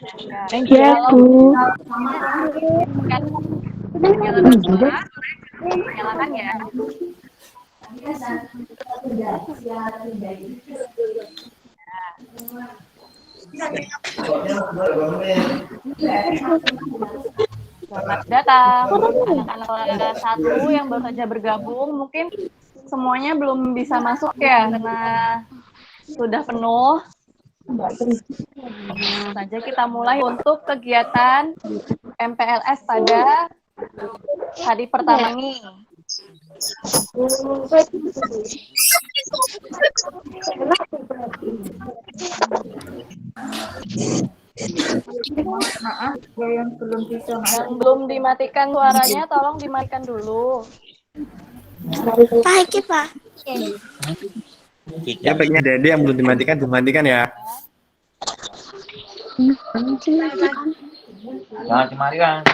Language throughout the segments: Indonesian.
Ya, Thank you. kalau kan nyalakan suara, nyalakan ya. Selamat datang anak-anak kelas 1 yang baru saja bergabung. Mungkin semuanya belum bisa masuk ya karena sudah penuh. Langsung saja kita mulai untuk kegiatan MPLS pada hari pertama ini. Maaf, yang belum bisa Yang belum dimatikan suaranya, tolong dimatikan dulu. Pak, Pak. Ya, baiknya Dede yang belum dimatikan ya. Jangan dimatikan.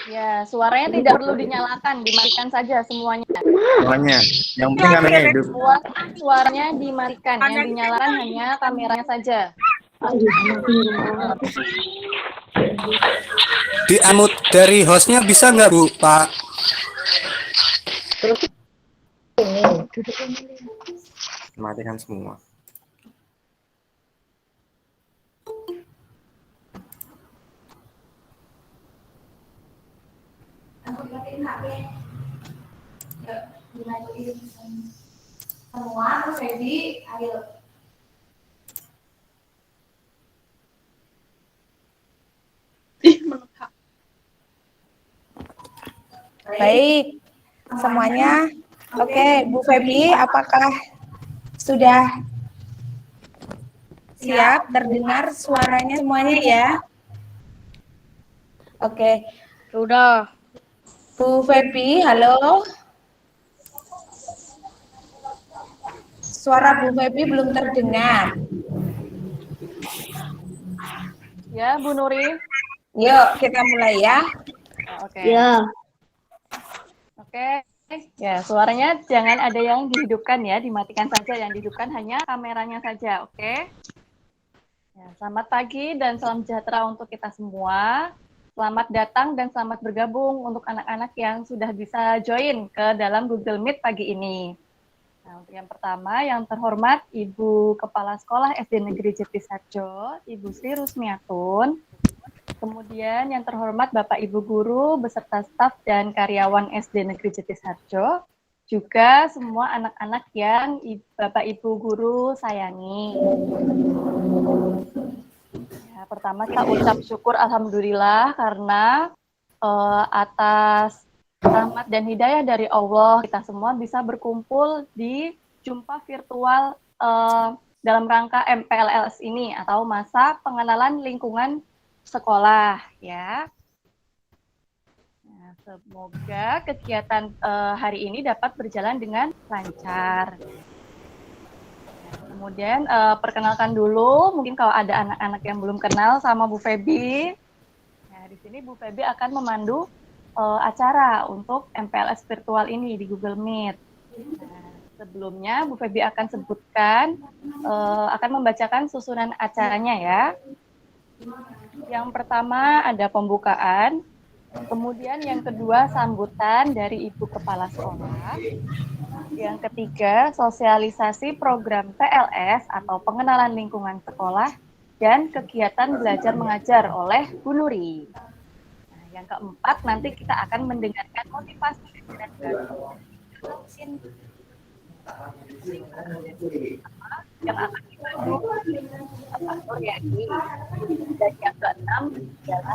Ya, suaranya tidak perlu dinyalakan, dimatikan saja semuanya. Semuanya. Yang penting kameranya hidup. Suaranya dimatikan, yang dinyalakan hanya kameranya saja. Di-unmute dari hostnya bisa nggak Bu, Pak? Matikan semua. semua, terus ready, ayo. Baik, semuanya. Oke, Bu Feby, apakah sudah siap terdengar suaranya semuanya ya? Oke. Sudah. Bu Feby, halo. Suara Bu Feby belum terdengar. Ya, Bu Nuri. Yuk, kita mulai ya. Oke. Ya. Oke. Ya, suaranya jangan ada yang dihidupkan ya, dimatikan saja. Yang dihidupkan hanya kameranya saja, oke? Ya, selamat pagi dan salam sejahtera untuk kita semua. Selamat datang dan selamat bergabung untuk anak-anak yang sudah bisa join ke dalam Google Meet pagi ini. Nah, untuk yang pertama, yang terhormat Ibu Kepala Sekolah SD Negeri Jatisarjo, Ibu Sri Rusmiatun. Kemudian yang terhormat Bapak Ibu Guru beserta staf dan karyawan SD Negeri Jatisarjo, juga semua anak-anak yang Bapak Ibu Guru sayangi. Ya, pertama kita ucap syukur alhamdulillah karena atas rahmat dan hidayah dari Allah kita semua bisa berkumpul di jumpa virtual dalam rangka MPLS ini atau masa pengenalan lingkungan sekolah ya. Nah, semoga kegiatan hari ini dapat berjalan dengan lancar. Kemudian perkenalkan dulu, mungkin kalau ada anak-anak yang belum kenal sama Bu Feby. Nah, di sini Bu Feby akan memandu acara untuk MPLS virtual ini di Google Meet. Nah, sebelumnya Bu Feby akan sebutkan, akan membacakan susunan acaranya ya. Yang pertama ada pembukaan, kemudian yang kedua sambutan dari Ibu Kepala Sekolah, yang ketiga sosialisasi program PLS atau pengenalan lingkungan sekolah dan kegiatan belajar mengajar oleh Bu Nuri. Nah, yang keempat nanti kita akan mendengarkan motivasi dan yang akan dibantu Pak Suryadi, dan yang keenam adalah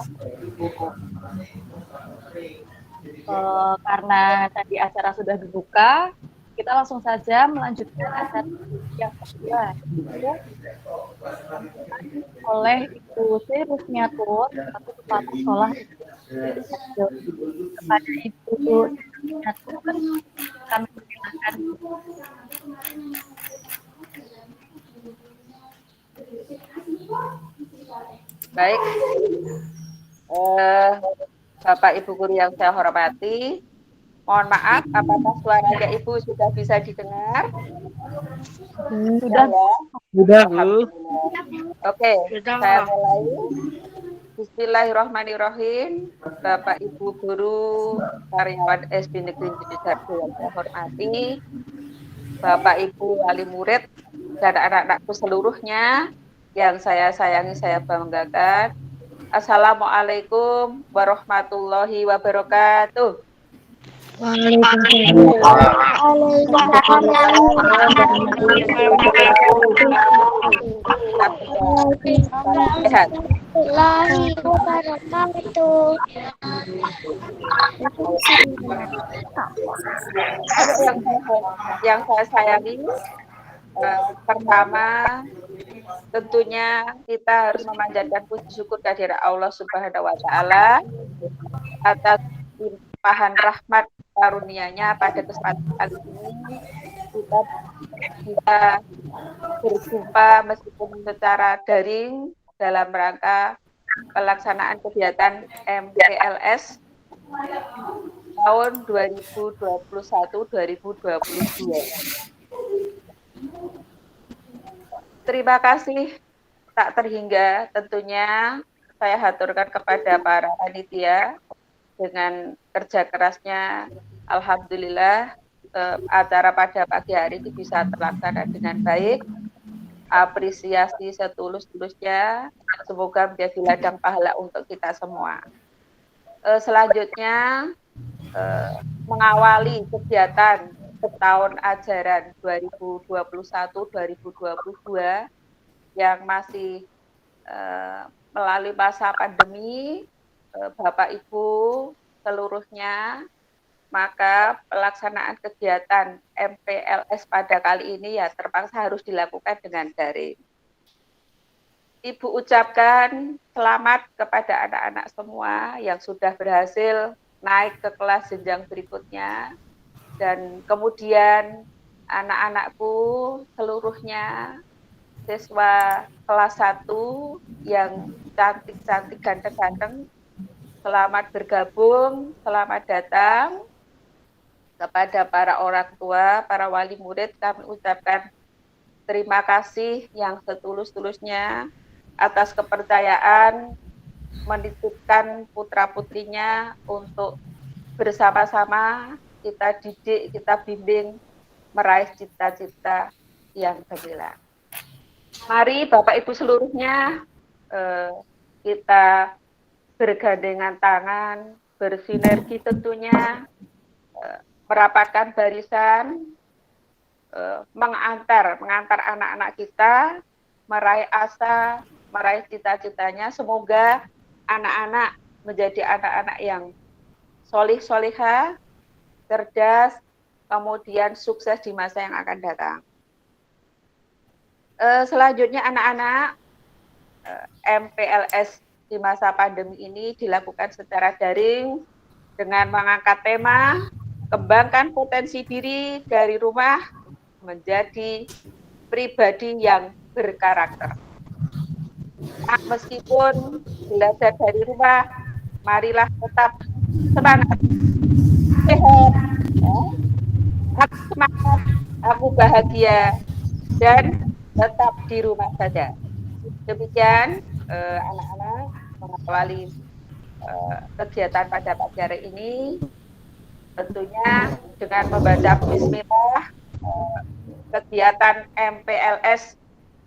karena tadi acara sudah dibuka, kita langsung saja melanjutkan acara yang kedua oleh Ibu Sri Rusmiatun, selaku Kepala Sekolah kepada Ibu Rusmiatun kami persilakan. Baik, Bapak Ibu Guru yang saya hormati, mohon maaf, apakah suaranya Ibu sudah bisa didengar? Sudah, ya? Sudah, Bu. Oke, saya mulai. Bismillahirrahmanirrahim. Bapak Ibu guru karyawan SD Negeri Sidoarjo yang saya hormati, Bapak Ibu wali murid dan anak-anakku seluruhnya yang saya sayangi, saya banggakan. Assalamualaikum warahmatullahi wabarakatuh. Sehat. Yang saya sayangi, pertama tentunya kita harus memanjatkan puji syukur kehadirat Allah Subhanahu wa taala atas limpahan rahmat karunia-Nya. Pada kesempatan kali ini kita berjumpa meskipun secara daring dalam rangka pelaksanaan kegiatan MPLS tahun 2021-2022. Terima kasih tak terhingga tentunya saya haturkan kepada para panitia dengan kerja kerasnya. Alhamdulillah acara pada pagi hari ini bisa terlaksana dengan baik. Apresiasi setulus-tulusnya, semoga menjadi ladang pahala untuk kita semua. Selanjutnya mengawali kegiatan tahun ajaran 2021-2022 yang masih melalui masa pandemi, Bapak Ibu seluruhnya, maka pelaksanaan kegiatan MPLS pada kali ini ya terpaksa harus dilakukan dengan daring. Ibu ucapkan selamat kepada anak-anak semua yang sudah berhasil naik ke kelas jenjang berikutnya, dan kemudian anak-anakku seluruhnya siswa kelas 1 yang cantik-cantik, ganteng-ganteng, selamat bergabung, selamat datang. Kepada para orang tua, para wali murid, kami ucapkan terima kasih yang setulus-tulusnya atas kepercayaan menitipkan putra-putrinya untuk bersama-sama kita didik, kita bimbing meraih cita-cita yang gemilang. Mari Bapak Ibu seluruhnya kita bergandengan tangan, bersinergi tentunya, merapatkan barisan, mengantar anak-anak kita meraih asa, meraih cita-citanya. Semoga anak-anak menjadi anak-anak yang solih-solihah, cerdas, kemudian sukses di masa yang akan datang. Selanjutnya anak-anak, MPLS di masa pandemi ini dilakukan secara daring dengan mengangkat tema kembangkan potensi diri dari rumah menjadi pribadi yang berkarakter. Nah, meskipun belajar dari rumah, marilah tetap semangat, sehat, ya. Aku semangat, aku bahagia, dan tetap di rumah saja. Demikian anak-anak mengawali kegiatan pada pagi hari ini. Tentunya dengan membaca bismillah, kegiatan MPLS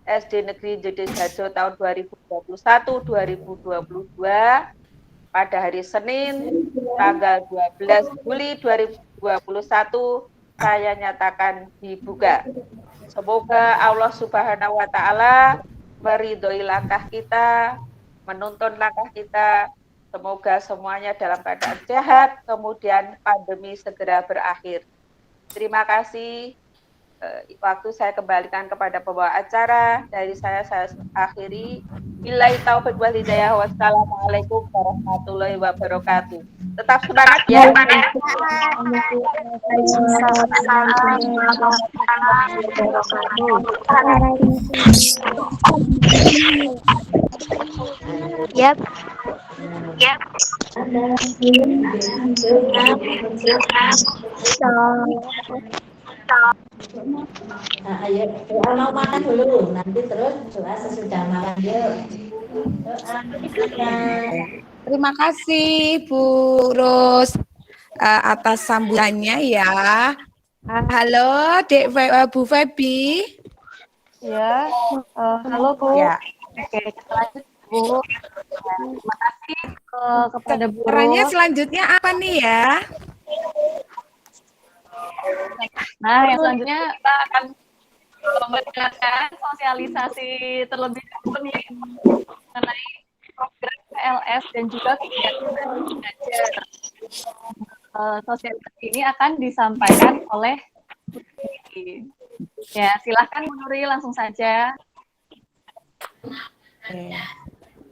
SD Negeri Sidoarjo tahun 2021-2022 pada hari Senin tanggal 12 Juli 2021 saya nyatakan dibuka. Semoga Allah Subhanahu wa taala meridhoi langkah kita, menuntun langkah kita. Semoga semuanya dalam keadaan sehat, kemudian pandemi segera berakhir. Terima kasih. Waktu saya kembalikan kepada pembawa acara. Dari saya akhiri. Billahi taufiq wal hidayah. Wassalamualaikum warahmatullahi wabarakatuh. Tetap semangat ya. Yep. Stop. Nah, ayo doa mau makan dulu, nanti terus doa sesudah makan yuk. Doa. Terima kasih Bu Ros atas sambutannya ya. Halo Bu Febi. Ya, halo Bu. Ya. Oke, kita lanjut Bu. Ya, terima kasih kepada Bu Caranya Ros. selanjutnya apa nih ya? Nah, yang selanjutnya kita akan memberikan sosialisasi terlebih dahulu nih mengenai program PLS dan juga kegiatan belajar. Sosialisasi ini akan disampaikan oleh Bu Nuri. Ya, silahkan Bu Nuri langsung saja.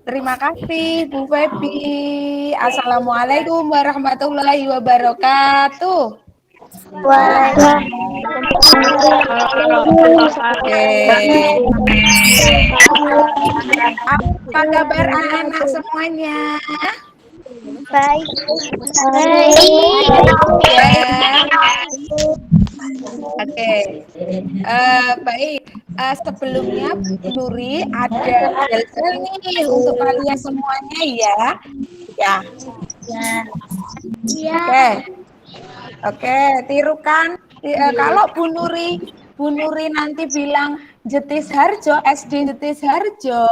Terima kasih Bu Febi. Assalamualaikum warahmatullahi wabarakatuh. Apa kabar anak-anak semuanya? Baik. Oke. Baik. Sebelumnya Bu Nuri ada bel nih untuk kalian semuanya ya. Ya. Oke. Oke, tirukan. Kalau Bu Nuri nanti bilang Jetis Harjo, SD Jetis Harjo,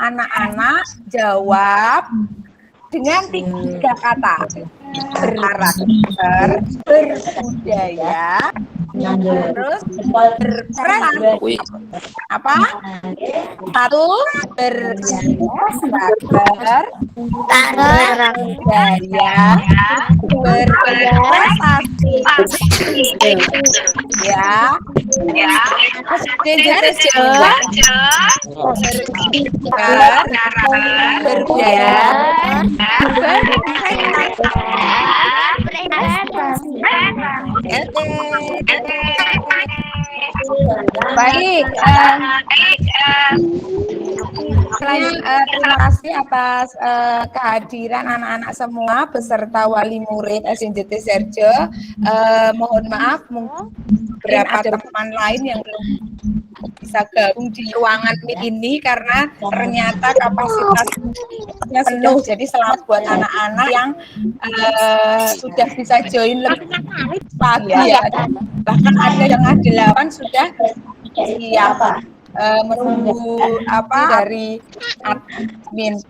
anak-anak jawab dengan 3 kata. Berkarakter, berbudaya, terus berprestasi. Apa? 1, berkarakter, berbudaya, berprestasi. Ya. Berbudaya, baik. Terima kasih atas kehadiran anak-anak semua beserta wali murid SDNT Serjo. Mohon maaf, mungkin beberapa teman lain yang belum bisa gabung di ruangan ini karena ternyata kapasitasnya penuh. Jadi selamat buat anak-anak yang sudah bisa join lebih pagi ya. Bahkan ada yang 8 sudah siap menunggu dari admin.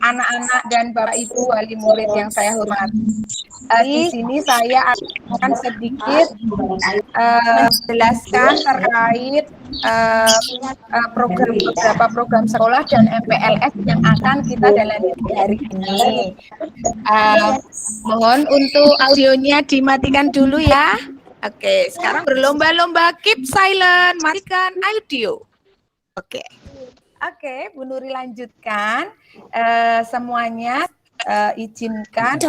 Anak-anak dan Bapak Ibu wali murid yang saya hormati. Di sini saya akan sedikit menjelaskan terkait beberapa program sekolah dan MPLS yang akan kita dalami hari ini. Mohon untuk audionya dimatikan dulu ya. Oke, sekarang berlomba-lomba keep silent, matikan audio. Oke, Bu Nuri lanjutkan. Semuanya izinkan.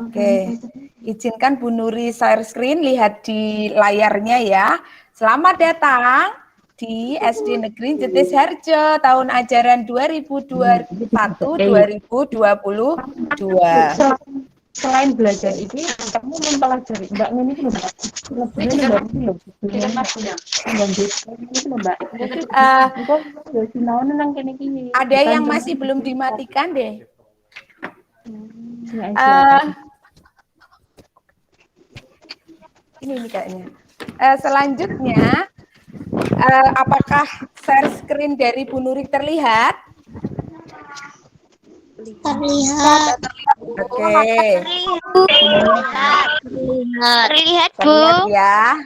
Oke, izinkan Bu Nuri share screen, lihat di layarnya ya. Selamat datang di SD Negeri Jetis Harjo tahun ajaran 2021-2022. Selain belajar ini, kamu mempelajari Mbak Nini itu Mbak. Ada yang masih belum dimatikan deh. Ini kayaknya. Selanjutnya, apakah share screen dari Bu Nuri terlihat? Terlihat. Oke. Terlihat, Bu. Terlihat ya.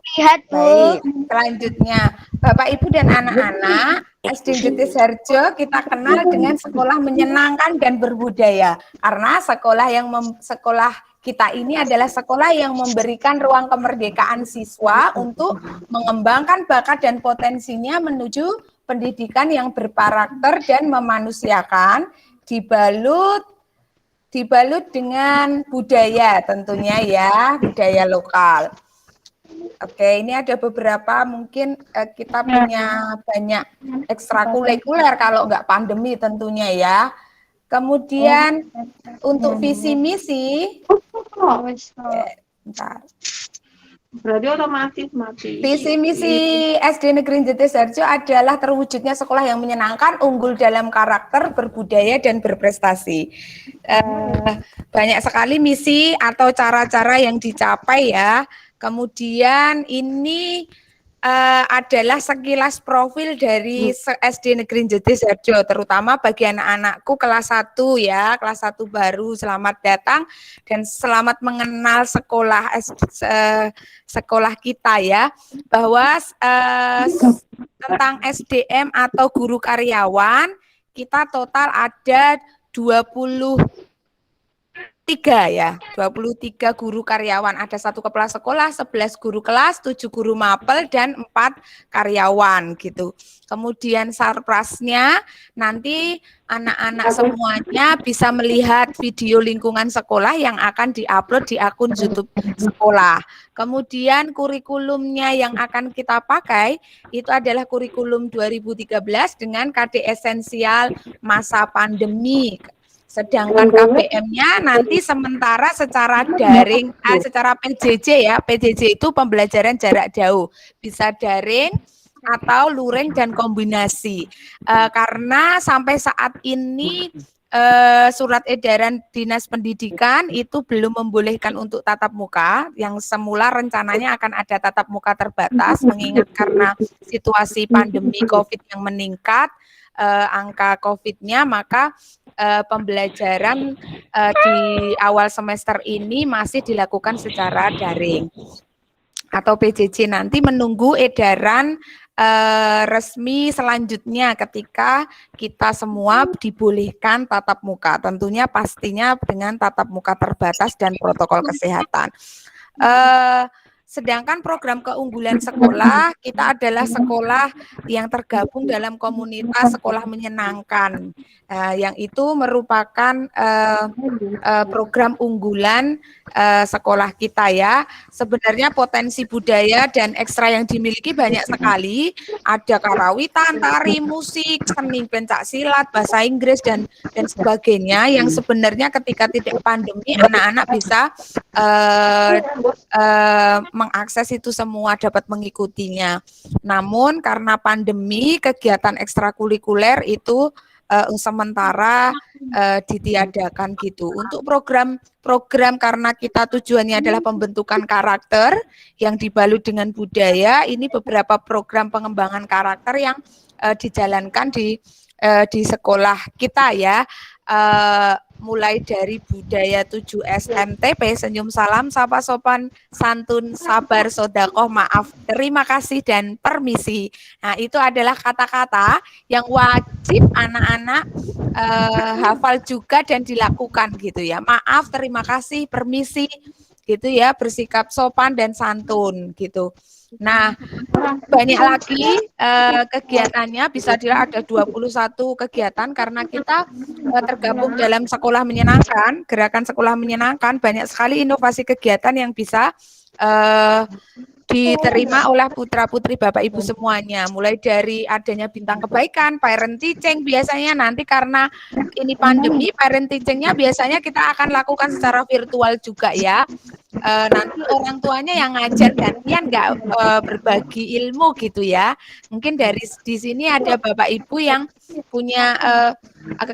Terlihat, Bu. Baik. Selanjutnya, Bapak Ibu dan anak-anak SD Jetis Harjo kita kenal dengan sekolah menyenangkan dan berbudaya. Karena sekolah kita ini adalah sekolah yang memberikan ruang kemerdekaan siswa untuk mengembangkan bakat dan potensinya menuju pendidikan yang berkarakter dan memanusiakan, dibalut dengan budaya tentunya ya, budaya lokal. Oke, ini ada beberapa mungkin kita punya banyak ekstrakurikuler kalau nggak pandemi tentunya ya. Kemudian untuk visi misi Bentar. Berarti otomatis mati. Visi misi SD Negeri Jatiharjo adalah terwujudnya sekolah yang menyenangkan, unggul dalam karakter, berbudaya dan berprestasi. Banyak sekali misi atau cara-cara yang dicapai ya. Kemudian ini adalah sekilas profil dari SD Negeri Jatiharjo, terutama bagi anak-anakku kelas 1 ya, kelas 1 baru. Selamat datang dan selamat mengenal sekolah kita ya, bahwa tentang SDM atau guru karyawan kita total ada 23 ya, 23 guru karyawan. Ada 1 kepala sekolah, 11 guru kelas, 7 guru mapel, dan 4 karyawan gitu. Kemudian sarprasnya nanti anak-anak semuanya bisa melihat video lingkungan sekolah yang akan diupload di akun YouTube sekolah. Kemudian kurikulumnya yang akan kita pakai itu adalah kurikulum 2013 dengan KD esensial masa pandemi. Sedangkan KBM-nya nanti sementara secara daring, secara PJJ ya. PJJ itu pembelajaran jarak jauh. Bisa daring atau luring dan kombinasi. Karena sampai saat ini surat edaran Dinas Pendidikan itu belum membolehkan untuk tatap muka. Yang semula rencananya akan ada tatap muka terbatas, mengingat karena situasi pandemi COVID yang meningkat, angka COVID-nya, maka pembelajaran di awal semester ini masih dilakukan secara daring atau PJJ. Nanti menunggu edaran resmi selanjutnya ketika kita semua dibolehkan tatap muka. Tentunya pastinya dengan tatap muka terbatas dan protokol kesehatan. Sedangkan program keunggulan sekolah, kita adalah sekolah yang tergabung dalam komunitas sekolah menyenangkan, yang itu merupakan program unggulan sekolah kita ya. Sebenarnya potensi budaya dan ekstra yang dimiliki banyak sekali. Ada karawitan, tari, musik, seni pencak silat, bahasa Inggris, dan sebagainya, yang sebenarnya ketika tidak pandemi anak-anak bisa mengakses itu semua, dapat mengikutinya. Namun karena pandemi, kegiatan ekstrakurikuler itu sementara ditiadakan gitu. Untuk program karena kita tujuannya adalah pembentukan karakter yang dibalut dengan budaya, ini beberapa program pengembangan karakter yang dijalankan di sekolah kita ya. Mulai dari budaya 7 SMTP, senyum, salam, sapa, sopan, santun, sabar, sodakoh, maaf, terima kasih, dan permisi. Nah, itu adalah kata-kata yang wajib anak-anak hafal juga dan dilakukan gitu ya. Maaf, terima kasih, permisi gitu ya, bersikap sopan dan santun gitu. Nah, banyak lagi kegiatannya, bisa dilihat ada 21 kegiatan karena kita tergabung dalam sekolah menyenangkan, gerakan sekolah menyenangkan, banyak sekali inovasi kegiatan yang bisa diterima oleh putra-putri Bapak Ibu semuanya. Mulai dari adanya bintang kebaikan, parent teaching, biasanya nanti karena ini pandemi, parent teachingnya biasanya kita akan lakukan secara virtual juga ya. Nanti orang tuanya yang ngajar gantian nggak berbagi ilmu gitu ya. Mungkin di sini ada Bapak Ibu yang punya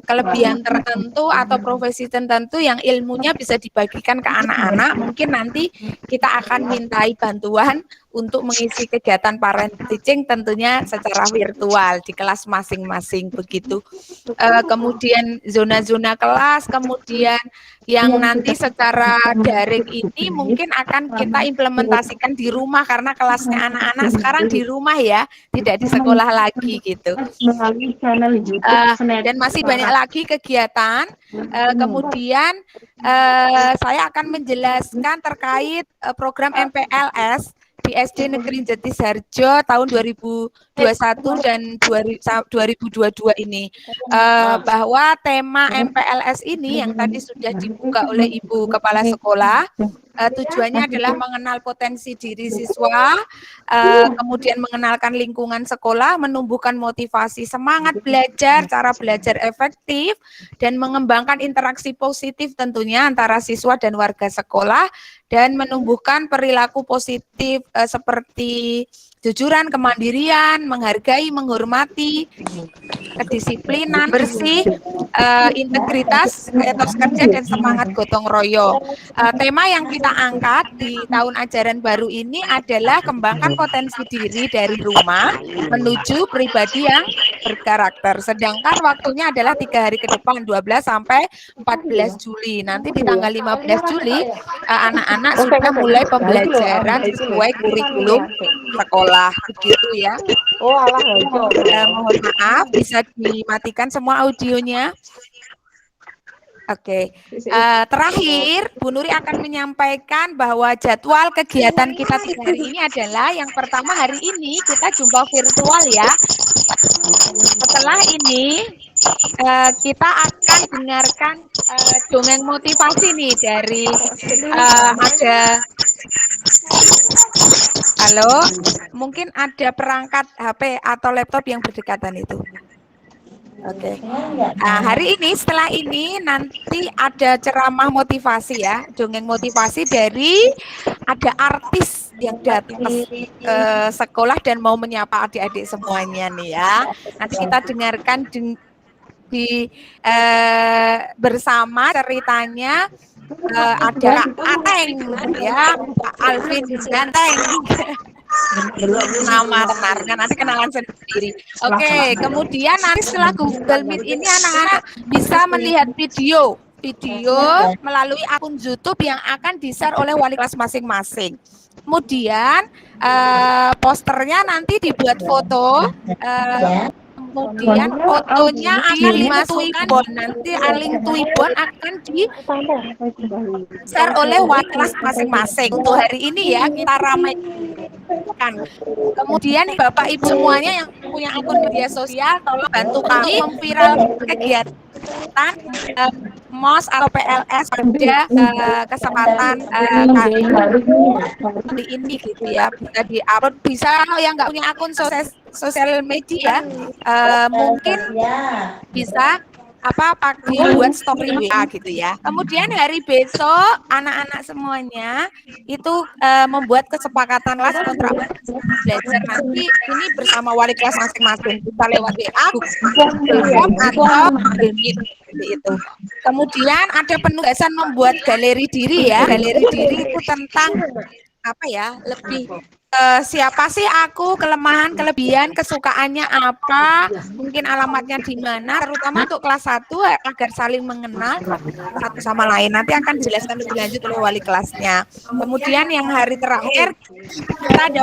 kelebihan tertentu atau profesi tertentu yang ilmunya bisa dibagikan ke anak-anak. Mungkin nanti kita akan mintai bantuan untuk mengisi kegiatan parent teaching tentunya secara virtual di kelas masing-masing begitu. Kemudian zona-zona kelas, kemudian yang nanti secara daring ini mungkin akan kita implementasikan di rumah karena kelasnya anak-anak sekarang di rumah ya, tidak di sekolah lagi gitu. Dan masih banyak lagi kegiatan. Kemudian saya akan menjelaskan terkait program MPLS di SD Negeri Jatiharjo tahun 2021 2021 dan 2022 ini, bahwa tema MPLS ini yang tadi sudah dibuka oleh Ibu Kepala Sekolah, tujuannya adalah mengenal potensi diri siswa, kemudian mengenalkan lingkungan sekolah, menumbuhkan motivasi, semangat belajar, cara belajar efektif, dan mengembangkan interaksi positif tentunya antara siswa dan warga sekolah, dan menumbuhkan perilaku positif seperti kejujuran, kemandirian, menghargai, menghormati, kedisiplinan, bersih, integritas, etos kerja, dan semangat gotong royong. Tema yang kita angkat di tahun ajaran baru ini adalah kembangkan potensi diri dari rumah menuju pribadi yang berkarakter. Sedangkan waktunya adalah 3 hari ke depan, 12 sampai 14 Juli. Nanti di tanggal 15 Juli, anak-anak sudah mulai pembelajaran sesuai kurikulum sekolah, begitu ya. Mohon maaf, bisa dimatikan semua audionya. Oke, terakhir Bu Nuri akan menyampaikan bahwa jadwal kegiatan kita hari ini adalah yang pertama, hari ini kita jumpa virtual ya. Setelah ini kita akan dengarkan dongeng motivasi nih dari ada. Halo, mungkin ada perangkat HP atau laptop yang berdekatan itu. Oke. Nah, hari ini setelah ini nanti ada ceramah motivasi ya, dongeng motivasi dari ada artis yang datang ke sekolah dan mau menyapa adik-adik semuanya nih ya. Nanti kita dengarkan bersama ceritanya. Ada Ateng ya, Pak Alvin Ganteng. Nama benarnya nanti kenalan sendiri. Oke, kemudian nanti setelah Google Meet ini anak-anak bisa melihat video melalui akun YouTube yang akan di-share oleh wali kelas masing-masing. Kemudian posternya nanti dibuat foto, kemudian fotonya akan dimasukkan, nanti link Twibbon akan di-share oleh wali kelas masing-masing. Untuk hari ini ya kita ramaikan. Kemudian Bapak Ibu semuanya yang punya akun media sosial, tolong bantu kami memviral kegiatan MOS atau PLS pada kesempatan kali ini gitu ya, bisa di-upload, bisa yang nggak punya akun sosial media mungkin bisa buat story WA gitu ya. Kemudian hari besok anak-anak semuanya itu membuat kesepakatan kelas kontrak belajar nanti ini bersama wali kelas masing-masing, bisa lewat WA, Google Form atau Google Meet itu. Kemudian ada penugasan membuat galeri diri ya. Galeri diri itu tentang lebih siapa sih aku, kelemahan, kelebihan, kesukaannya apa, mungkin alamatnya di mana, terutama untuk kelas 1 agar saling mengenal satu sama lain. Nanti akan dijelaskan lebih lanjut oleh wali kelasnya. Kemudian yang hari terakhir kita ada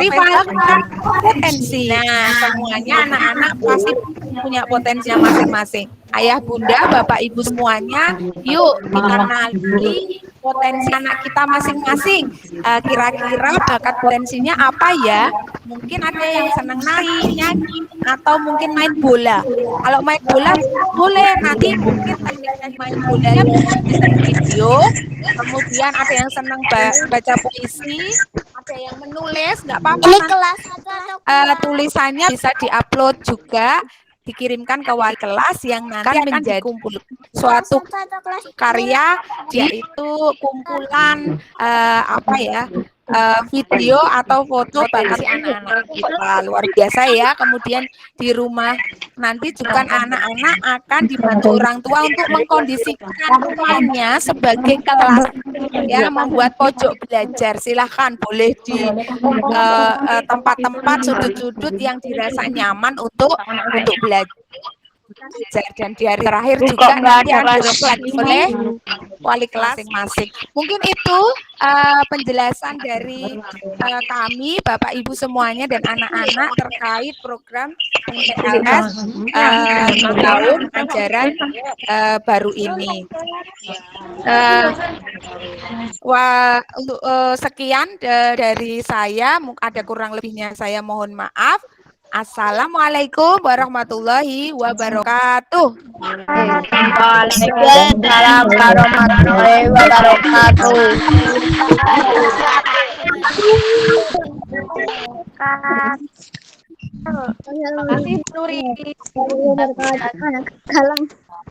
potensi. Nah, semuanya anak-anak pasti punya potensinya masing-masing. Ayah, bunda, bapak, ibu semuanya, yuk kita kenali potensi anak kita masing-masing. Kira-kira bakat potensinya apa ya? Mungkin ada yang senang nari, nyanyi, atau mungkin main bola. Kalau main bola boleh, nanti mungkin tekniknya main bolanya bisa di video. Kemudian ada yang senang baca puisi, ada yang menulis, nggak apa-apa. Tulisannya bisa diupload juga, dikirimkan ke wali kelas yang nanti akan menjadi suatu karya, yaitu kumpulan video atau foto bakat anak-anak kita. Luar biasa ya. Kemudian di rumah nanti juga anak-anak akan dibantu orang tua untuk mengkondisikan rumahnya sebagai kelas ya, membuat pojok belajar. Silahkan boleh di tempat-tempat sudut-sudut yang dirasa nyaman untuk belajar. Dan di hari terakhir juga nanti akan direfleksi oleh wali kelas masing-masing. Mungkin itu penjelasan dari kami, Bapak Ibu semuanya dan anak-anak terkait program MPLS tahun ajaran baru ini. Untuk sekian dari saya, ada kurang lebihnya saya mohon maaf. Assalamualaikum warahmatullahi wabarakatuh. Waalaikumsalam warahmatullahi wabarakatuh. Terima kasih Bu Nuri.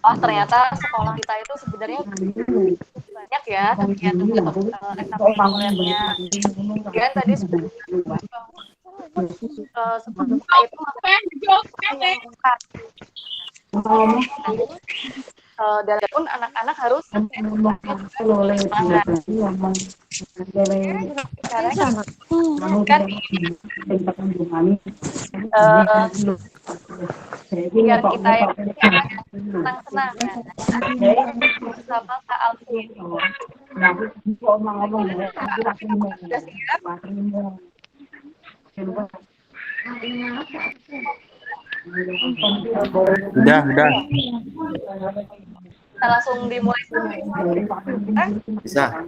Oh, ternyata sekolah kita itu sebenarnya banyak ya kegiatan ekstrakurikulernya. Kemudian tadi sudah sekolah itu dan pun anak-anak harus kan biar kita yang senang-senang bersama Kak Alvin. Sudah siap? Udah. Kita langsung dimulai. Bisa.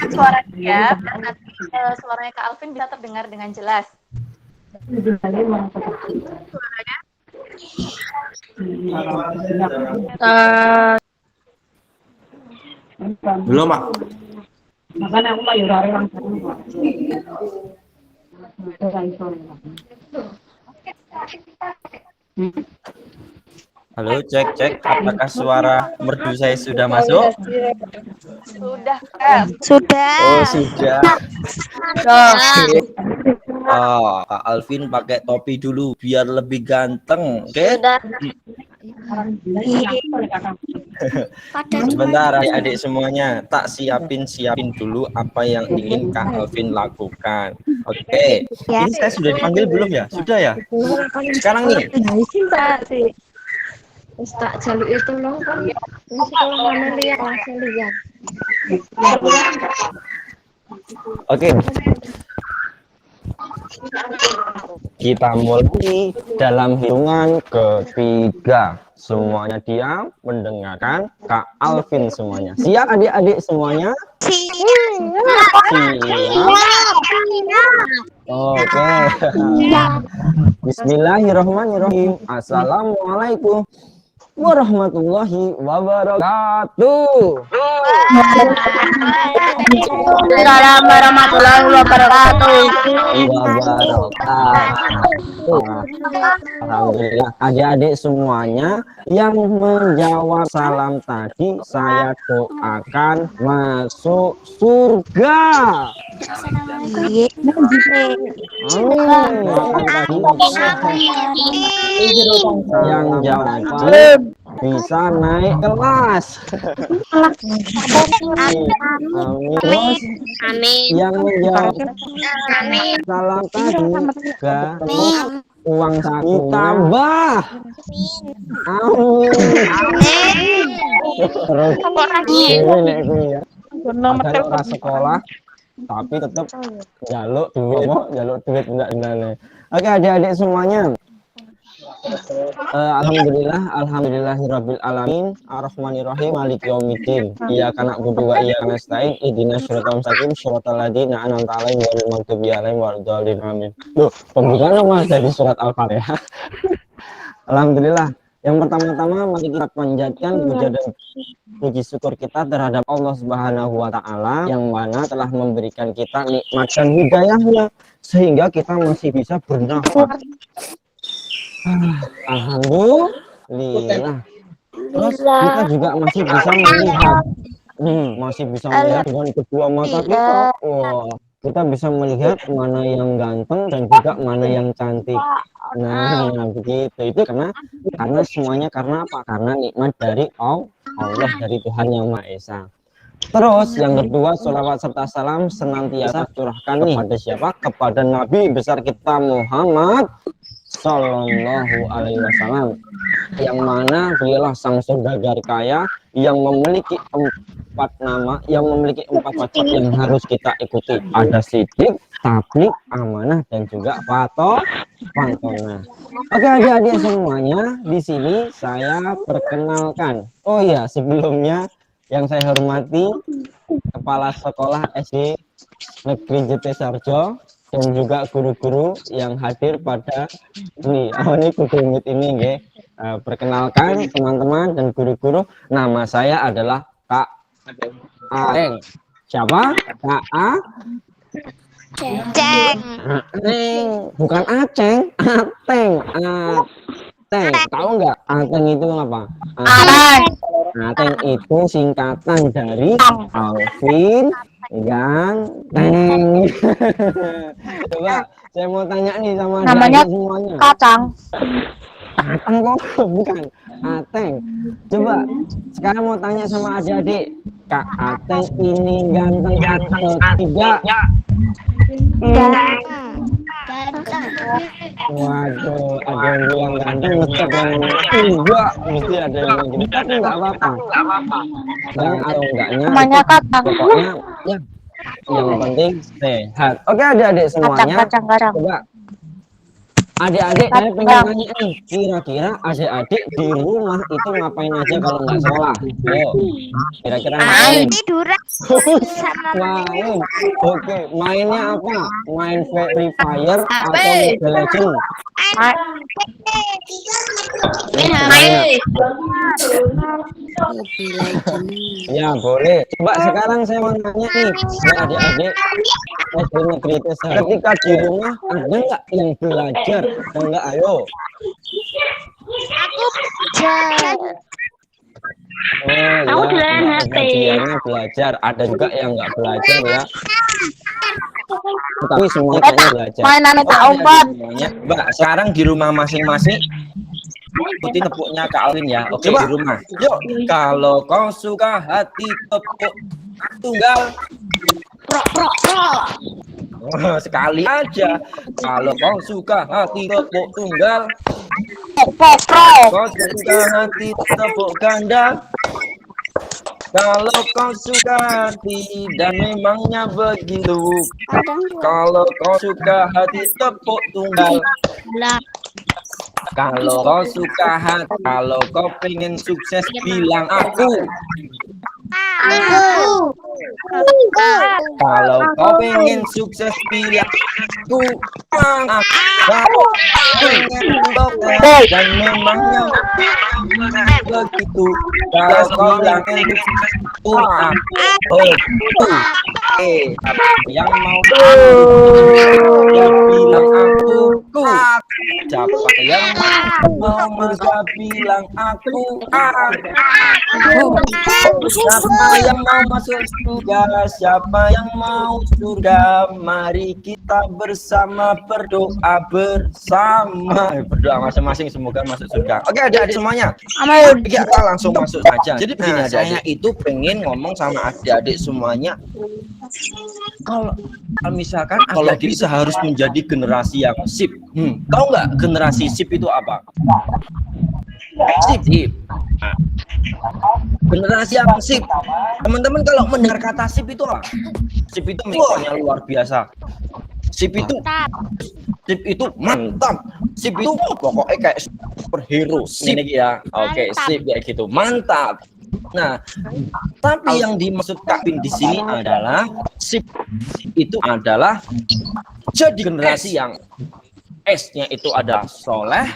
Suaranya dan nanti suaranya Kak Alvin bisa terdengar dengan jelas. Belum, Mak. Makanya aku mau yurare langsung. Halo, cek. Apakah suara merdu saya sudah masuk? Sudah, Kak. Sudah. Oh, sudah. Oh, Kak Alvin pakai topi dulu biar lebih ganteng, oke? Sebentar adik-adik semuanya, tak siapin dulu apa yang ingin Kak Alvin lakukan. Oke. Ini saya sudah dipanggil belum ya? Sudah ya? Sekarang nih. Tak jaluk itu loh kan. Sekolah mana lihat langsung lihat. Oke. Kita mulai dalam hitungan ketiga. Semuanya diam, mendengarkan Kak Alvin semuanya. Siap adik-adik semuanya? Oke. Bismillahirrahmanirrahim. Assalamualaikum warahmatullahi wabarakatuh. Waalaikumsalam warahmatullahi wabarakatuh. Alhamdulillah, adik-adik semuanya yang menjawab salam tadi saya doakan masuk surga. Yang jawab bisa naik kelas. Amin. Yang menjawab salam tadi uang saku tambah. Amin. Terus ada sekolah tapi tetap jaluk duit enggak. Oke adik-adik semuanya. Alhamdulillahirabbil alamin arrahmanirrahim maliki yaumiddin iyyaka na'budu wa iyyaka nasta'in ihdinas siratal mustaqim siratal ladzina an'amta 'alaihim ghairil maghdubi 'alaihim waladdallin amin. Loh, pembukaan mas dari surat Al-Fatihah. Alhamdulillah. Yang pertama-tama mari kita panjatkan puja dan puji syukur kita terhadap Allah Subhanahu wa taala yang mana telah memberikan kita nikmat dan hidayahnya sehingga kita masih bisa bernafas. Alhamdulillah. Terus kita juga masih bisa melihat, dengan kedua mata kita. Wah, kita bisa melihat mana yang ganteng dan juga mana yang cantik. Nah, begitu. Itu karena semuanya karena apa? Karena nikmat dari Allah, dari Tuhan Yang Maha Esa. Terus yang kedua, sholawat serta salam senantiasa curahkan kepada siapa? Kepada Nabi besar kita Muhammad Sallallahu Alaihi Wasallam, yang mana beliaulah sang saudagar kaya yang memiliki empat wajib yang harus kita ikuti. Ada sidik, tablik, amanah, dan juga pantona. Oke adik-adik semuanya, di sini saya perkenalkan. Oh ya, sebelumnya Yang saya hormati Kepala Sekolah SD Negeri JT Sarjo dan juga guru-guru yang hadir pada ini Google Meet ini nggih. Perkenalkan teman-teman dan guru-guru, nama saya adalah Kak Ateng. Siapa? Kak Ceng. Bukan Aceng, Ateng. Ateng. Tahu nggak Ateng itu apa? Ateng itu singkatan dari Alvin Ganteng. Coba saya mau tanya nih sama Namanya semuanya. Kacang. Ateng kok bukan Ateng. Coba sekarang mau tanya sama adik-adik, Kak Ateng ini ganteng atau tidak? Waduh, ada yang bilang ganteng, mesti ada yang enggak, mesti ada yang gitu. Tapi nggak apa-apa. Dan atau enggaknya, Namanya Kacang. pokoknya ya, yang penting sehat. Oke, adik-adik semuanya. Kacang. Coba adik-adik, saya pengen nanya nih, kira-kira adik-adik di rumah itu ngapain aja kalau nggak sekolah? Yo, kira-kira ngapain? Tiduran. Main. Oke, mainnya apa? Main Free Fire atau Mobile Legends? Ya boleh. Coba sekarang saya mau nanya nih, adik-adik SD Negeri Desa. Ketika di rumah ada nggak yang belajar? Enggak, ayo. Aku belajar. Oh ya, bagiannya belajar. Ada juga yang nggak belajar ya. Tapi semuanya kayaknya belajar. Mainan tak umpat. Mbak, sekarang di rumah masing-masing ikuti tepuknya Kak Alvin ya. Oke, di rumah. Yuk, kalau kau suka hati tepuk tunggal. Oh, sekali aja. Kalau kau suka hati tepuk tunggal. Kau suka hati tepuk ganda. Kalau kau suka hati dan memangnya begitu. Kalau kau suka hati tepuk tunggal. Kalau kau suka hati, kalau kau pengen sukses bilang aku. Kalau kau pengen sukses bilang aku. Kalau pengen sukses dan memangnya begitu. Kalau kau pengen sukses yang mau ya bilang aku. Siapa yang mau mereka bilang aku. Siapa yang mau masuk surga, siapa yang mau surga, mari kita bersama berdoa bersama. Berdoa masing-masing semoga masuk surga. Oke, adik-adik semuanya. Kita langsung masuk saja. Jadi begini, saya itu pengen ngomong sama adik-adik semuanya. Kalau misalkan adik-adik harus menjadi generasi yang sip. Tahu nggak generasi sip itu apa? Sip. Generasi yang sip. Teman-teman kalau mendengar kata sip itu apa? Sip itu misalnya luar biasa. Sip itu mantap. Sip itu pokoknya kayak superhero. Sip ya. Oke, sip kayak gitu. Mantap. Nah, tapi yang dimaksud Kak Bin di sini adalah sip itu adalah jadi generasi yang S-nya itu adalah soleh,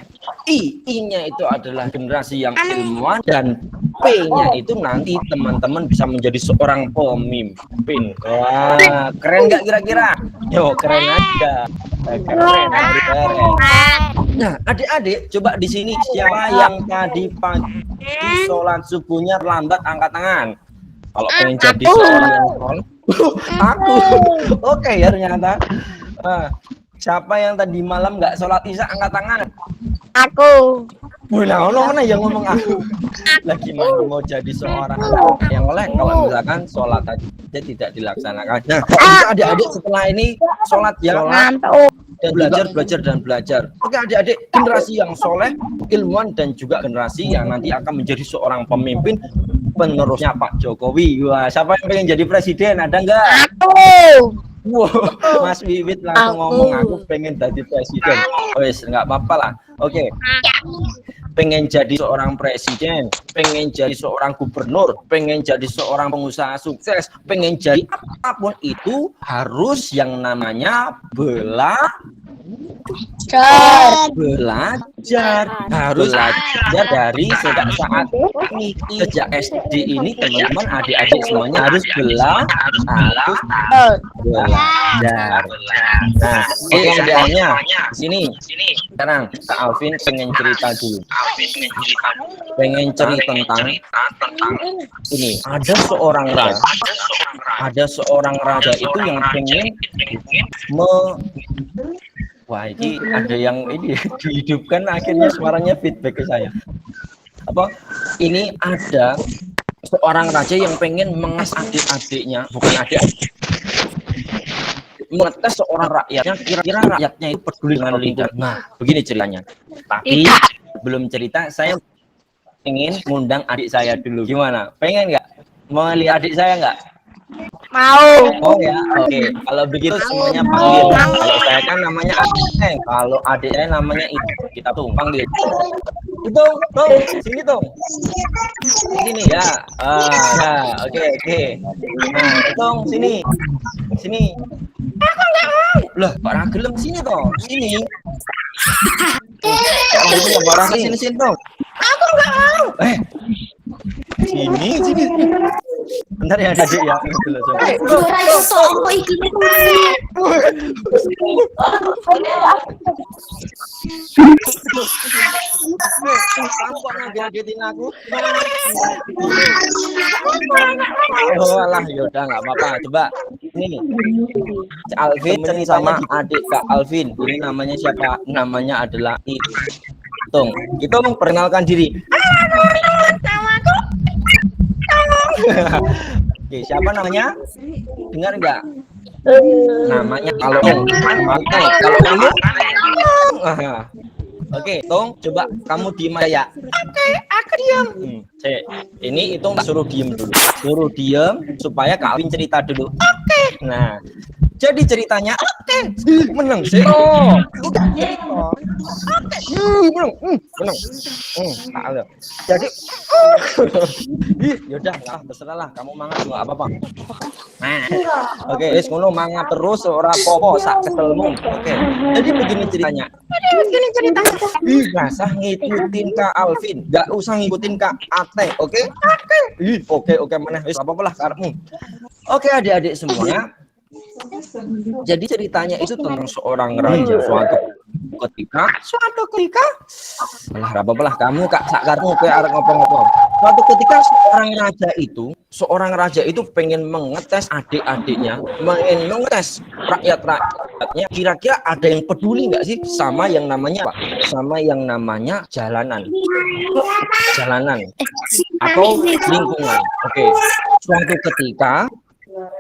I-nya itu adalah generasi yang ilmuwan, dan P-nya itu nanti teman-teman bisa menjadi seorang pemimpin. Wah, keren nggak kira-kira? Yo, keren aja. Keren. Nah, adik-adik, coba di sini siapa yang tadi pagi sholat subuhnya terlambat, angkat tangan. Kalau pengen jadi seorang yang soleh, aku. Oke ya ternyata. Siapa yang tadi malam nggak sholat isya, angkat tangan. Aku. Nah, mana yang ngomong aku? Lagi mau jadi seorang yang oleh kalau misalkan sholat aja tidak dilaksanakan. Nah, adik-adik setelah ini sholat ya, dan belajar. Oke, adik-adik, generasi yang soleh, ilmuwan, dan juga generasi yang nanti akan menjadi seorang pemimpin penerusnya Pak Jokowi. Wah, siapa yang pengen jadi presiden? Ada nggak? Aku. Wow, Mas Wiwit langsung ngomong aku pengen jadi presiden. Wes, nggak apa-apa lah. Oke. pengen jadi seorang presiden, pengen jadi seorang gubernur, pengen jadi seorang pengusaha sukses, pengen jadi apapun itu harus yang namanya belajar, harus belajar dari sejak saat ini, sejak SD ini teman-teman adik-adik semuanya harus belajar. Nah, oke adiknya sini. Sekarang Kak Alvin pengen cerita dulu. Pengen cerita tentang ini. Ada seorang raja itu yang pengen wah ini ada yang ini dihidupkan, akhirnya suaranya feedback ke saya. Apa? Ini ada seorang raja yang pengen mengas adik-adiknya, bukan adik, mengetes seorang rakyatnya, kira-kira rakyatnya itu peduli dengan lingkungan. Nah, begini ceritanya. Tapi belum cerita, saya ingin ngundang adik saya dulu. Gimana? Pengen nggak? Mau lihat adik saya nggak? Mau. Oh ya, oke. Kalau begitu semuanya panggil. Kalau saya kan namanya Aceh, kalau adik saya namanya itu. Kita tuh panggil. Tung, sini Tung. Sini ya. Oke. Nah, Tung sini. Aku nggak mau. Lah, barang gelem sini Tung. Sini. Barang sini Tung. Aku nggak mau. Sini. Bentar ya adik ya. Oh alah yaudah nggak apa-apa. Coba ini Alvin sama adik Kak Alvin. Ini namanya siapa? Namanya adalah Hitung. Hitung perkenalkan diri. Oke, siapa namanya? Dengar nggak? Namanya kalau kamu. Oke, Tung, coba kamu diem aja ya. Oke, aku diem. Ini Hitung suruh diem dulu. Suruh diem supaya Kak Alvin cerita dulu. Oke. Nah, jadi ceritanya menang sih. Udah cerita. Menang. Jadi yaudah lah, terserah lah, kamu mangan nggak apa-apa. Nah, oke, wis ngono mangan terus ora apa-apa sak keselmu. Oke. Jadi begini ceritanya. Nggak usah ngikutin Kak Alvin, nggak usah ngikutin Kak Ate, oke? Oke, mana wis apa-apa lah karepmu. Oke, adik-adik semua. Jadi ceritanya itu tentang seorang raja. Suatu ketika malah apa-apa kamu Kak sakarmu kowe arep ngopo-ngopo. Suatu ketika seorang raja itu pengen mengetes adik-adiknya, pengen mengetes rakyatnya, kira-kira ada yang peduli nggak sih sama yang namanya apa? Sama yang namanya jalanan atau lingkungan. Oke.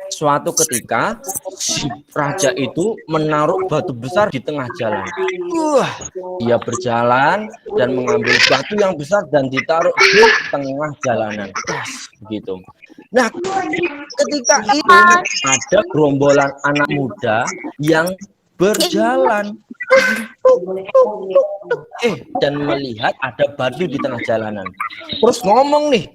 Suatu ketika si raja itu menaruh batu besar di tengah jalan. Dia berjalan dan mengambil batu yang besar dan ditaruh di tengah jalanan. Begitu. Nah, ketika itu ada gerombolan anak muda yang berjalan dan melihat ada batu di tengah jalanan. Terus ngomong nih,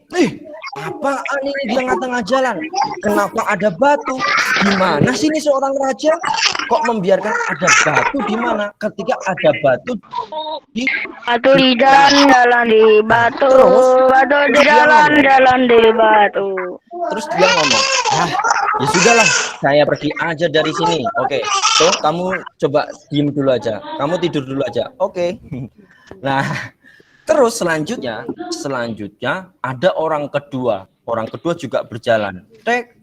apaan ini di tengah-tengah jalan? Kenapa ada batu? Gimana sih ini seorang raja kok membiarkan ada batu di mana? Ketika ada batu di jalan di batu, batu di jalan di batu. Terus dia ngomong, ya sudahlah, saya pergi aja dari sini. Oke, tuh kamu coba diem dulu aja, kamu tidur dulu aja. Oke. Nah, terus selanjutnya ada orang kedua juga berjalan. Tek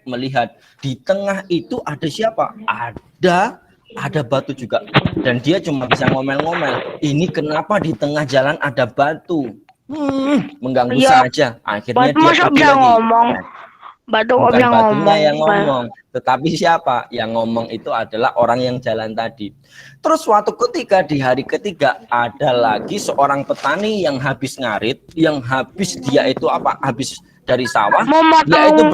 melihat di tengah itu ada siapa? Ada batu juga. Dan dia cuma bisa ngomel-ngomel. Ini kenapa di tengah jalan ada batu? Mengganggu saja. Akhirnya dia ngomong. Batunya yang ngomong, tetapi siapa yang ngomong itu adalah orang yang jalan tadi. Terus suatu ketika di hari ketiga ada lagi seorang petani yang habis ngarit, yang habis dari sawah, dia itu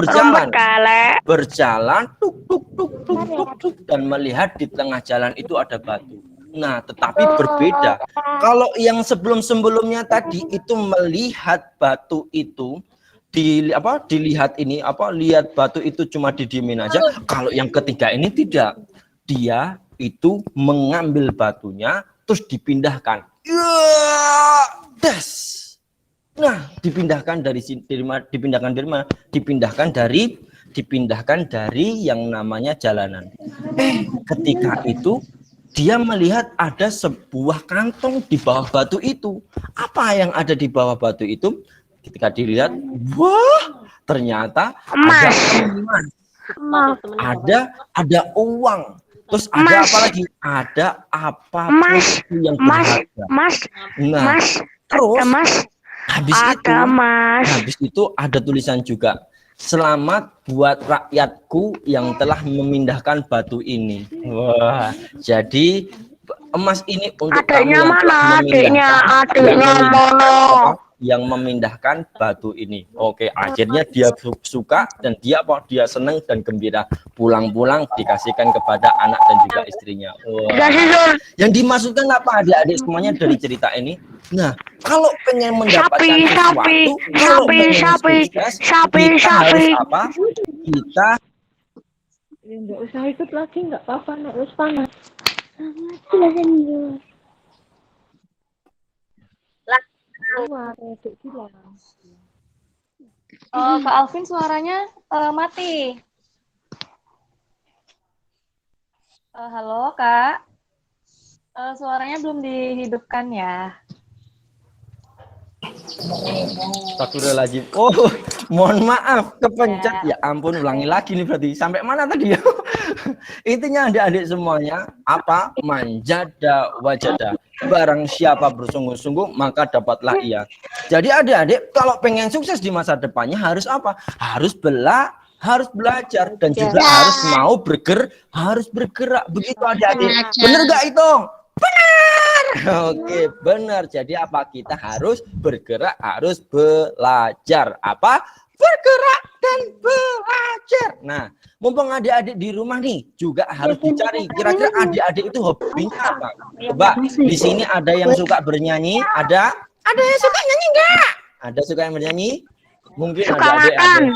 berjalan tuk dan melihat di tengah jalan itu ada batu. Nah, tetapi berbeda. Kalau yang sebelum-sebelumnya tadi itu melihat batu itu dilihat ini lihat batu itu cuma didiemin aja. Kalau yang ketiga ini tidak. Dia itu mengambil batunya terus dipindahkan. Nah, dipindahkan dari mana? Dipindahkan dari yang namanya jalanan. Ketika itu dia melihat ada sebuah kantong di bawah batu itu. Apa yang ada di bawah batu itu? Ketika dilihat, wah, ternyata ada emas. Ada uang. Terus ada apa lagi? Ada apapun yang berharga. Nah, terus habis itu ada tulisan juga. Selamat buat rakyatku yang telah memindahkan batu ini. Wah, jadi emas ini untuk Adiknya kamu mana? Adiknya mana? yang memindahkan batu ini. Oke, akhirnya dia suka dan dia senang dan gembira. Pulang-pulang dikasihkan kepada anak dan juga istrinya. Wah. Yang dimaksudkan apa adik-adik semuanya dari cerita ini? Nah, kalau pengen mendapatkan sesuatu, kalau pengen sukses, kita harus apa? Kita Nggak usah ikut lagi, nggak apa-apa, nggak usah panas. Kak Alvin suaranya mati. Halo Kak, suaranya belum dihidupkan ya. Astagfirullahaladzim. Oh, mohon maaf, kepencet. Ya ampun, ulangi lagi nih berarti. Sampai mana tadi ya? Intinya adik-adik semuanya, apa? Manjada wajada. Barang siapa bersungguh-sungguh, maka dapatlah ia. Jadi adik-adik, kalau pengen sukses di masa depannya harus apa? Harus belajar dan juga harus mau bergerak. Begitu adik-adik. Bener gak itu? Benar. Oke, benar. Jadi apa? Kita harus bergerak, harus belajar. Apa? Bergerak dan belajar. Nah, mumpung adik-adik di rumah nih juga harus dicari. Kira-kira adik-adik itu hobinya apa? Coba di sini ada yang suka bernyanyi, ada yang suka nyanyi enggak? Ada suka yang bernyanyi? Mungkin Suka ada adik makan.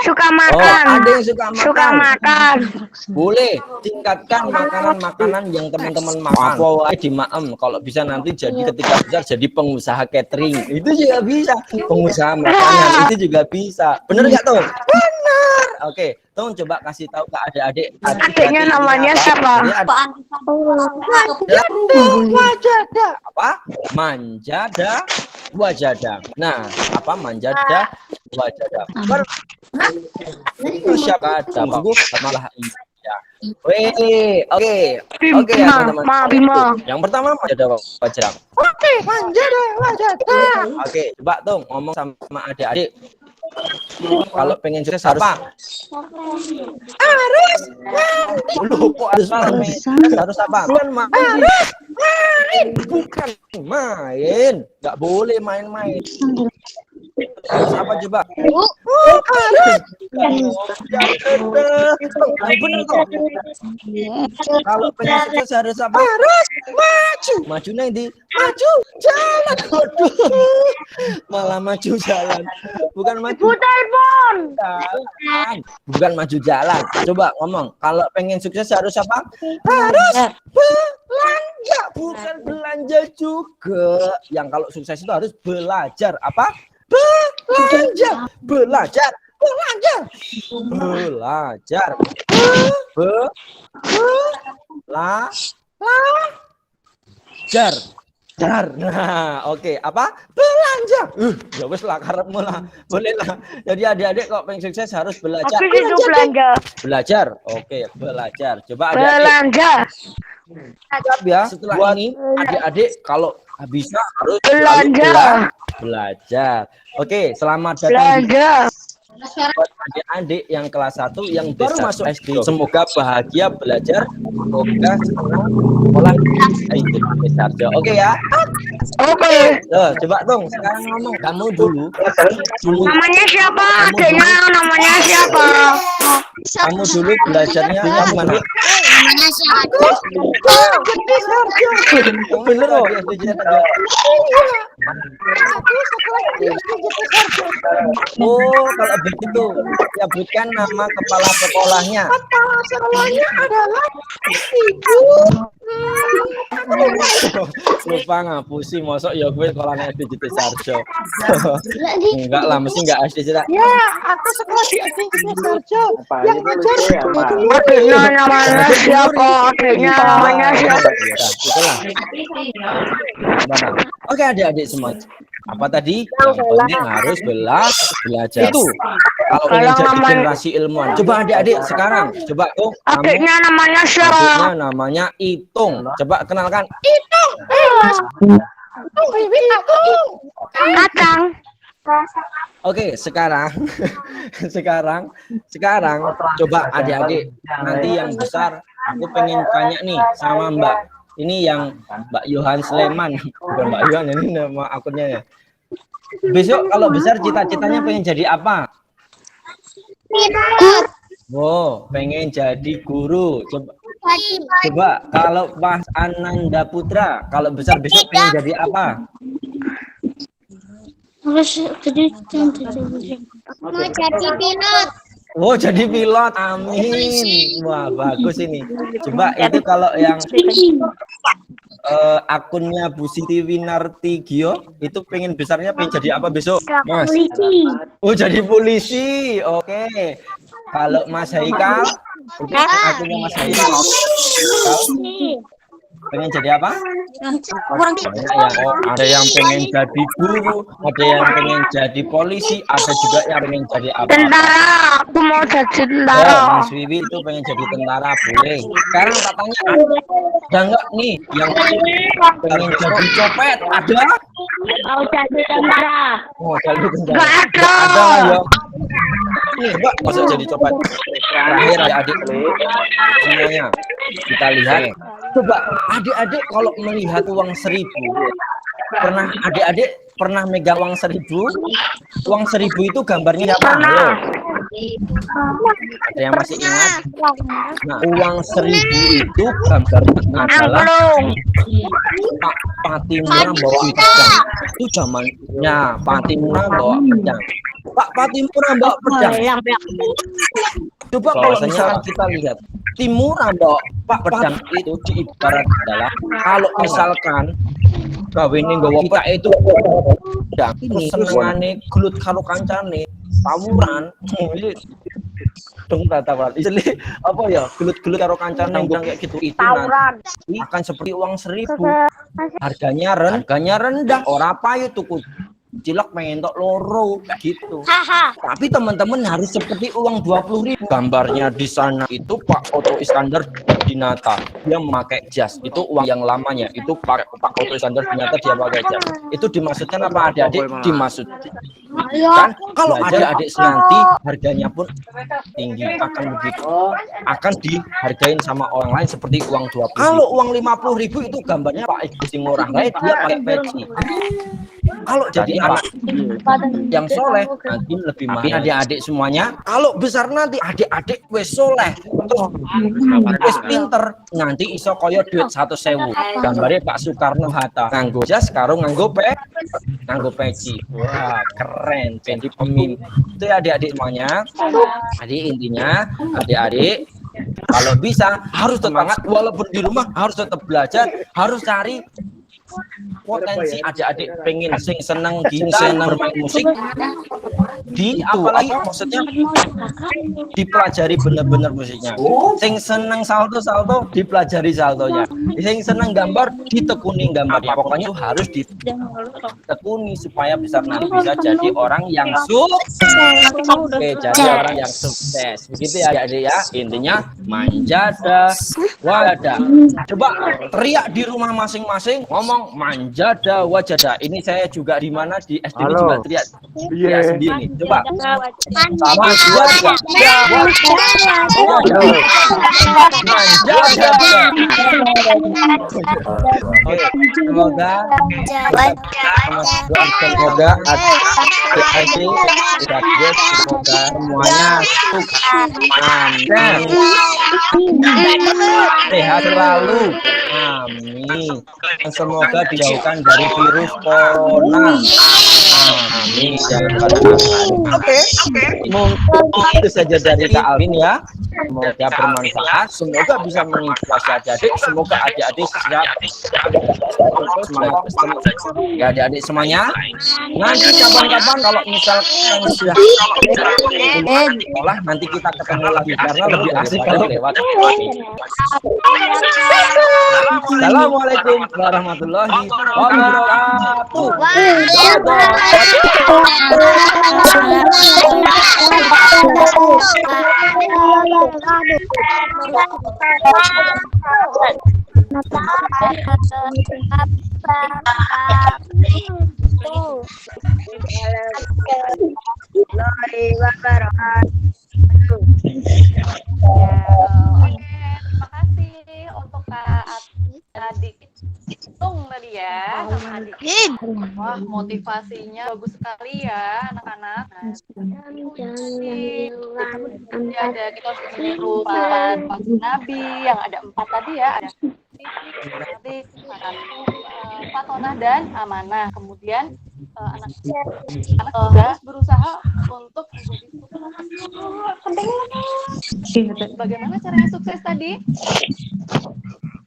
Suka makan. Oh, ada yang Suka makan. Boleh tingkatkan makanan-makanan yang teman-teman makan. Apa di maem kalau bisa nanti jadi ketika besar jadi pengusaha catering. Itu juga bisa. Pengusaha makanan itu juga bisa. Bener nggak tuh? Bener. Oke, Tong coba kasih tahu ke adik-adik. Adiknya namanya siapa? Wajada. Apa? Manjada wajada. Nah, apa manjada wajada? Siapa ada malah iya. Oke ya teman-teman. Yang pertama manjada wajada. Oke, manjada wajada. Oke, coba Tong ngomong sama adik-adik. Kalau pengen sukses apa? Harus apa? Bukan main. Nggak boleh main-main. Harus apa coba? Bener kok. Kalau pengen sukses harus apa? Harus maju. Maju nanti. Maju jalan. Malah maju jalan. Bukan maju. Telepon. Bukan maju jalan. Coba ngomong. Kalau pengen sukses harus apa? Harus belanja. Bukan belanja juga. Yang kalau sukses itu harus belajar. Apa? Belajar. Belajar. Nah, oke, apa? Belanja. Ya wis lah karepmu lah. Boleh lah. Jadi adik-adik kok pengen sukses harus belajar. Belajar. Oke, belajar. Coba adik-adik. Belanja. Ya, setelah ini adik-adik kalau bisa harus belajar. Oke, selamat datang buat adik-adik yang kelas 1 yang baru masuk SD. Semoga bahagia belajar, semoga senang sekolah saja. Oke ya? Oke. Coba dong sekarang ngomong kamu dulu. Namanya siapa? Adiknya namanya siapa? Kamu dulu belajarnya gimana? namanya siapa? Bener loh. Oh, kalau begitu sebutkan nama kepala sekolahnya. Kepala sekolahnya adalah Ibu. Lupa ngapusi, mosok ya gue sekolahnya SD Jete Sarjo. Enggak lah, mesti enggak SD Jete. Ya, aku sekolah di SD Jete Sarjo. Yang ngajar Adiknya namanya siapa? Adiknya namanya siapa? Itulah. Oke, adik-adik semua. Apa tadi? Yang penting harus belajar. Itu kalau ingin jadi generasi ilmuwan. Coba adik-adik sekarang, coba tuh. Adiknya namanya siapa? Adiknya namanya Itung. Coba kenalkan. Itung. Kacang. Oke, sekarang coba adik-adik nanti yang besar aku pengen tanya nih sama Mbak. Ini yang Mbak Yohan Sleman, bukan Mbak Yohan, ini nama akunnya ya. Besok kalau besar cita-citanya pengen jadi apa? Oh, pengen jadi guru. Coba kalau Mas Ananda Putra, kalau besar besok pengen jadi apa? Mau jadi pilot. Oh, jadi pilot. Amin. Wah, bagus ini. Coba itu kalau yang akunnya Bu Siti Winartigio itu pengen besarnya pengen jadi apa besok, Mas? Oh, jadi polisi. Oke. Kalau Mas Haikal, akunnya Mas Haikal pengen jadi apa? Ada yang pengen jadi guru, ada yang pengen jadi polisi, ada juga yang pengen jadi apa? Tentara. Aku mau jadi tentara. Oh, Mas Wiwi itu pengen jadi tentara, boleh. Sekarang tak tanya, ada nggak nih yang pengen jadi copet? Ada? Mau jadi tentara. Oh, jadi tentara. Nggak ada. Ada ya. Nih, Mbak, masuk jadi copet. Terakhir adik-adik semuanya kita lihat. Coba adik-adik kalau melihat uang 1.000, adik-adik pernah megang uang 1.000? Uang 1.000 itu gambarnya apa? Ada yang masih ingat? Nah, uang 1.000 itu gambarnya adalah Pak Patimura bawa pedang. Itu zamannya Patimura bawa pedang. Pak Patimura bawa pedang. Coba kalau misalkan kita lihat Timura bawa Pak pedang itu diibarat adalah kalau misalkan gawene nggawa pedang itu pedang ini senengane gelut karo kancane tawuran dong tawuran istilih apa ya gelut-gelut karo kancane ngundang kayak gitu itu nanti akan seperti uang 1.000 harganya rendah ora payu tuku cilok pengen tok loro gitu. Tapi teman-teman harus seperti uang 20.000. Gambarnya di sana itu Pak Oto Iskandar Dinata. Dia memakai jas. Itu uang yang lamanya. Itu Pak Oto Iskandar Dinata dia pakai jas. Itu dimaksudkan apa adik-adik? Dimaksud kan kalau adik-adik nanti harganya pun tinggi akan begitu. Akan dihargain sama orang lain seperti uang 20.000. Kalau uang 50.000 itu gambarnya Pak Ibu Singurah dia pakai peci. Kalau jadi anak yang soleh nanti lebih mahal. Adik-adik semuanya kalau besar nanti adik-adik wes soleh wes pinter nanti iso koyo duit 100.000 gambarnya Pak Soekarno Hatta nganggo jas karo nganggo peci. Wah keren jadi pemimpin itu ya adik-adik semuanya. Jadi intinya adik-adik kalau bisa harus tetap semangat walaupun di rumah harus tetap belajar, harus cari potensi adik-adik pengen seneng bermain musik di apalagi maksudnya dipelajari bener-bener musiknya. Sing seneng salto dipelajari saltonya. Sing seneng gambar ditekuni gambarnya. Pokoknya itu harus ditekuni supaya nanti bisa jadi orang yang sukses. Oke, jadi orang yang sukses. Begitu ya adik-adik ya. Intinya manjada wada. Coba teriak di rumah masing-masing ngomong manjada wajada. Ini saya juga di mana di SD juga teriak sendiri. Coba sama wajada. Semoga semuanya sukses. Amin. Sehat selalu. Amin. Semoga dijauhkan dari virus corona. Amin. Oke. Mungkin itu saja dari Kak Alvin ya. Semoga bermanfaat. Semoga bisa menginspirasi adik-adik. Semoga adik-adik siap ya adik-adik semuanya. Nanti kapan-kapan kalau misalkan sudah sekolah nanti kita ketemu lagi karena lebih asik kalau lewat. Assalamualaikum warahmatullahi wabarakatuh. Terima kasih untuk Kak Adik Tung tadi ya sama adik. Wah, motivasinya bagus sekali ya anak-anak. Jadi ada kita berupa Nabi yang ada 4 tadi ya, ada nanti Fatonah dan Amanah. Kemudian anak sudah berusaha untuk menjadi bagaimana caranya sukses tadi?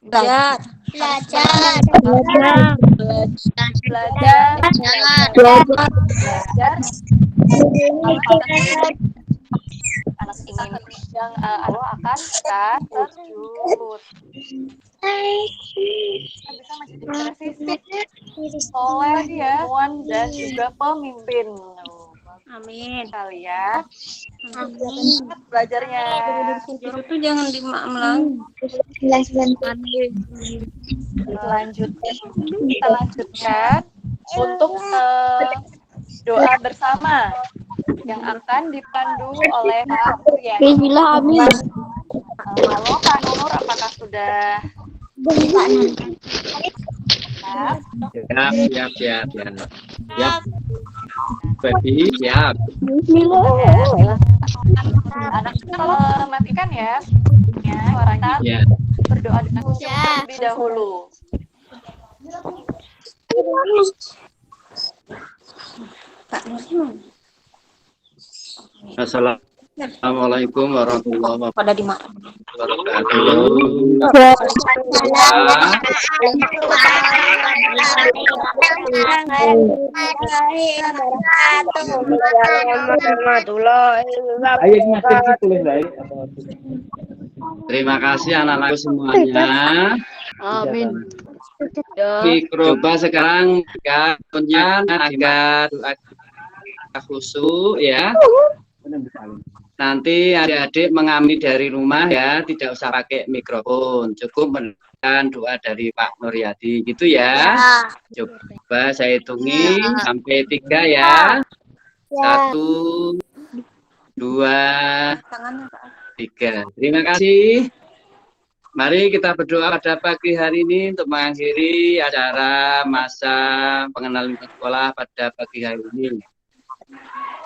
Belajar anak ingin yang Allah akan terjun bisa menjadi presisi soleh ya dan juga pemimpin. Amin kali ya. Amin. Belajarnya itu jangan dimakmul lagi. Kita lanjutkan untuk doa bersama yang akan dipandu oleh Pak Surya. Bismillah, amin. Halo Kak Nur, apakah sudah Siap. Baby, siap. Anak tolong matikan ya. Suaranya berdoa dengan khusyuk terlebih dahulu. Assalamualaikum warahmatullahi wabarakatuh. Terima kasih anak-anak semuanya. Amin. Coba sekarang punya agak doa khusyuk ya. Nanti adik-adik mengambil dari rumah ya, tidak usah pakai mikrofon, cukup mendengarkan doa dari Pak Nuryadi gitu ya. Coba saya hitungi sampai 3 ya. 1, 2, 3. Terima kasih. Mari kita berdoa pada pagi hari ini untuk mengakhiri acara masa pengenalan sekolah pada pagi hari ini.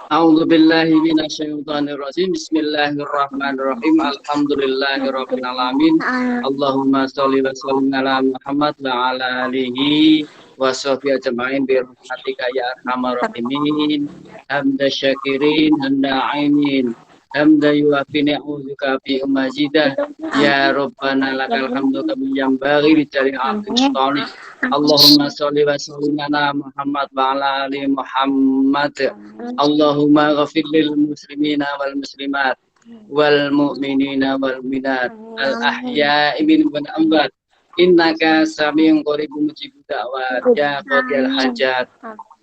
A'udzu billahi minasyaitonir rajim. Bismillahirrahmanirrahim. Alhamdulillahirabbil alamin. Allahumma shalli wa sallim ala Muhammad wa ala alihi wa sahbihi ajma'in bi rahmatika ya arhamar rahimin. Hamda syakirin na'imin. Hamda yuafi ni'udzuka fi majidah ya rabbana lakal hamdu kama yanbaghi li jalali sultanik. Allahumma shalli wa sallim ala Muhammad wa ala ali Muhammad. Allahumma ghafir lil muslimina wal muslimat wal mu'minina wal mu'minat al ahya'i minhum wal amwat. Innaka sami'un qaribun mujibud da'wat ya qadil hajat.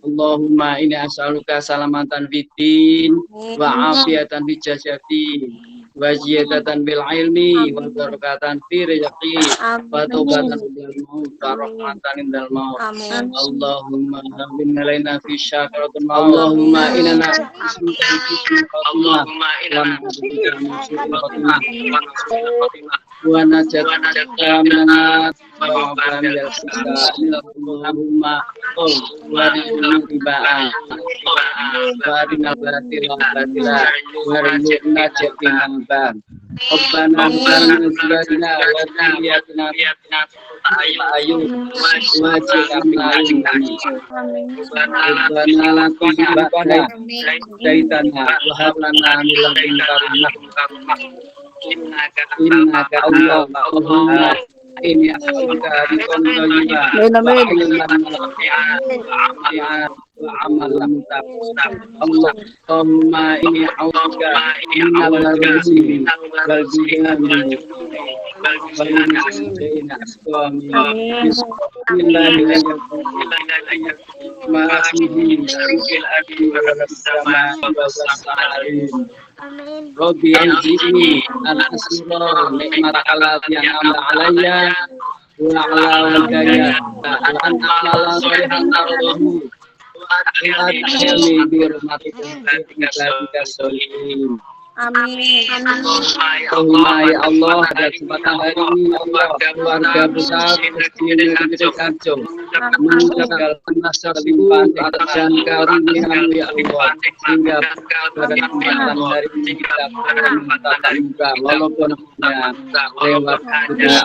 Allahumma inni as'aluka salamatan fiddin wa afiatan fil jasadi wa ziyadatan bil ilmi wa barakatan fi rizqi wa taubatan bil maut wa rahmatan indal maut. Allahumma hawwin alaina fi syakaratin Allahumma inna wa najataka minan Allahumma ribaan warinal batila batila warinal jatinal bang Rabbana atina wa dhurriyyatina ayun waj'alna Rabbana la tuzigh baitana wa hab lana min ladunka rahmah innaka Allahumma ini as'aluka rizqan thayyiban wa ilman nafi'an wa amalan mutaqabbal Allahumma inni a'udzubika minal ghazali wal jubni wal minsyai'in asqami bismillahirrahmanirrahim ma'asmihi fil ardi wa fis samai wa was-sama'i Rabbi anjini an asura nikmat Allah yang amla alayya wa ala walidayya wa an a'mala salihan tardahu wa adkhilni bi rahmatika fi sholihin. Amin. Allahumma ya Allah, pada kesempatan hari ini ya Allah, keluarga besar Mesjid Negeri Karjo mengucapkan masa simpan dan karunia ya Allah, sehingga pada kesempatan hari ini kita meminta juga walaupun lewat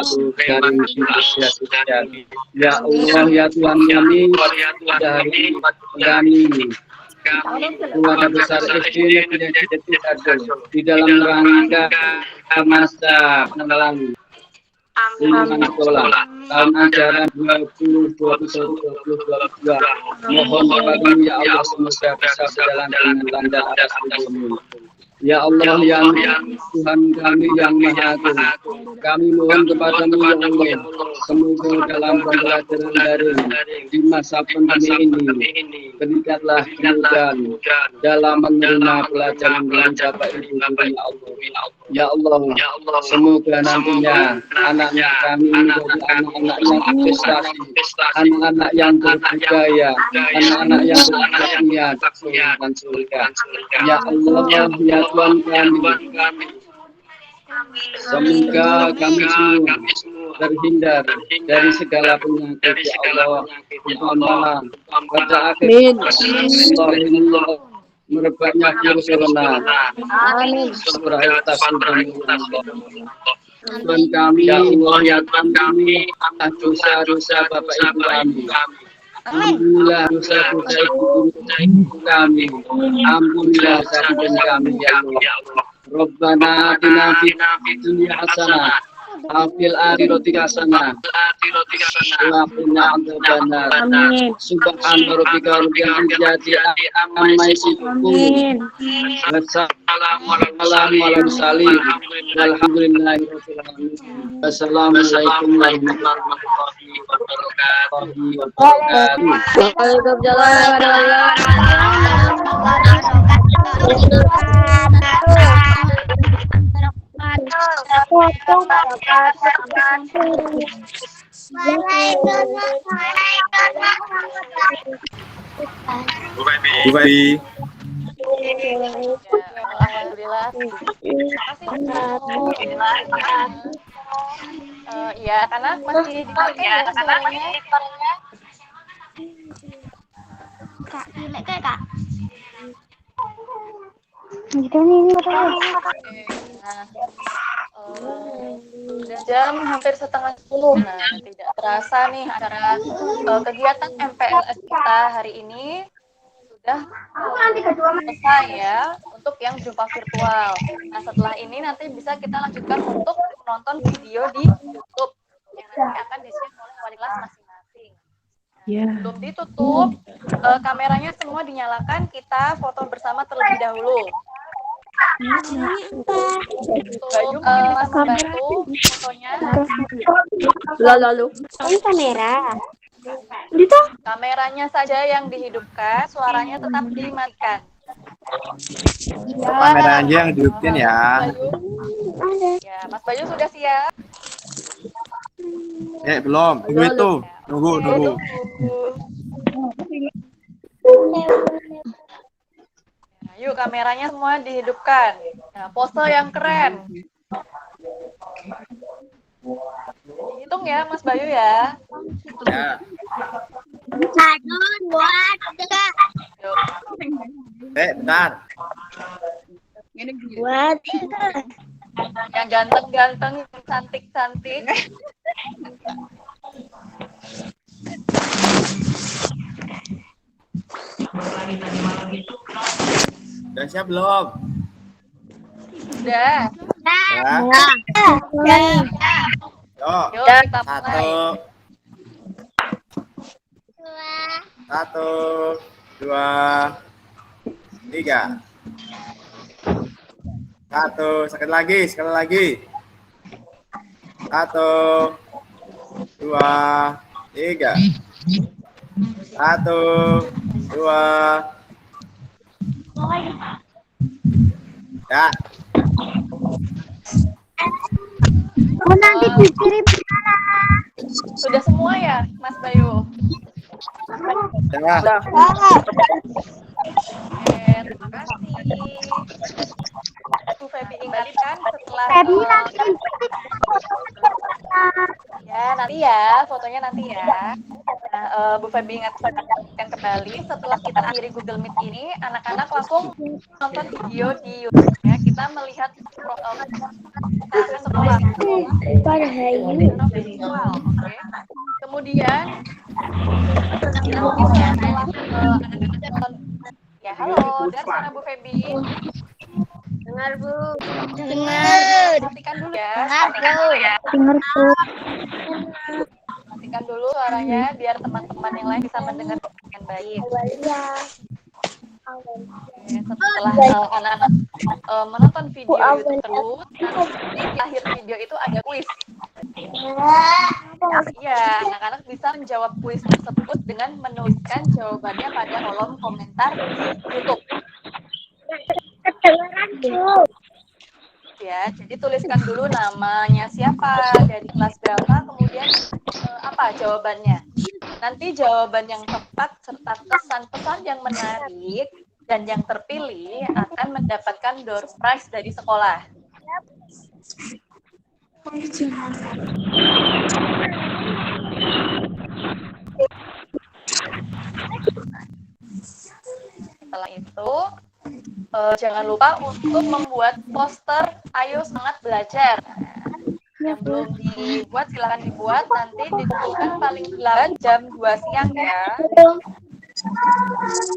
juga dari media sosial. Ya Allah ya Tuhan kami, pada hari kami keluarga besar SD Negeri Karjo di dalam rangka masa pengenalan lingkungan sekolah tahun ajaran 2021-2022. Mohon kami ya Allah semoga bisa berjalan dengan lancar atas izin-Mu. Ya Allah yang Tuhan kami yang Maha Agung, kami mohon kepada-Mu ya Allah, semoga dalam pembelajaran daring di masa pandemi ini berikanlah kemudahan dalam menerima pelajaran dengan Bapak Ibu ya Allah. Ya Allah, semoga nantinya anak kami menjadi anak-anak yang berprestasi, anak-anak yang berbudaya, anak-anak yang berniat dan surga. Ya Allah, ya Tuhan kami, semoga kami semua terhindar dari segala penyakit ya Allah. Umpama pada akhir merebaknya virus corona. Amin. Tuhan kami, ya Allah ya Tuhan kami, atas dosa-dosa Bapak Ibu kami. Ampunilah dosa-dosa ibu kami. Ampunilah dosa kami ya Allah. Rabbana atina fid dunya hasanah wa fil akhirati hasanah wa qina adzabannar. Subhana rabbika rabbil izzati amma yasifun. Wassalamu ala mursalin walhamdulillahi rabbil alamin. Wassalamualaikum warahmatullahi wabarakatuh. Waalaikumsalam Bu Febi. Alhamdulillah. Ya, karena masih dipakai ya suaranya. Kak, gila Kak. Sudah jam hampir setengah 10. Nah, tidak terasa nih acara kegiatan MPLS kita hari ini sudah selesai ya untuk yang jumpa virtual. Nah, setelah ini nanti bisa kita lanjutkan untuk menonton video di YouTube yang nanti akan di-share oleh wali kelas masing-masing. Belum ditutup, kameranya semua dinyalakan, kita foto bersama terlebih dahulu. Bayu mungkin bisa membantu fotonya. Lalu kamera. Kameranya saja yang dihidupkan, suaranya tetap dimatikan. Kamera aja yang dihidupin ya. Ya, Mas Bayu sudah siap? Belum. Tunggu itu. Nunggu. Nah, yuk kameranya semua dihidupkan. Nah, pose yang keren. Hitung ya Mas Bayu ya. Ya. 1, 2, 3. Yuk. Bentar. 2, 3. Yang ganteng-ganteng, yang cantik-cantik. Udah siap belum? Udah. Ya. Yuk, Yuk, kita mulai. Satu, dua, tiga. Satu, sekali lagi. Satu, dua, tiga. Satu, dua. Ya. Nanti dikirim Sudah semua ya, Mas Bayu? Ya. Oke, terima kasih. Bu Febi ingatkan setelah ya nanti ya fotonya nanti ya. Nah, Bu Febi ingatkan kembali setelah kita akhiri Google Meet ini, anak-anak langsung nonton video di YouTube-nya. Kita melihat sekolah visual, oke. Kemudian nanti setelah anak-anak nonton, ya halo, dengar suara Bu Febi? dengar Bu. Matikan dulu ya. Dengar Bu. Matikan dulu suaranya biar teman-teman yang lain bisa mendengar dengan baik. Setelah anak-anak menonton video itu terus, nanti di akhir video itu ada kuis. Ya, anak-anak bisa menjawab kuis tersebut dengan menuliskan jawabannya pada kolom komentar di YouTube. Ya, jadi tuliskan dulu namanya siapa, dari kelas berapa, kemudian apa jawabannya. Nanti jawaban yang tepat serta pesan-pesan yang menarik dan yang terpilih akan mendapatkan door prize dari sekolah. Setelah itu, jangan lupa untuk membuat poster "Ayo Semangat Belajar". Yang belum dibuat silakan dibuat, nanti ditentukan paling lambat jam 2 siang ya.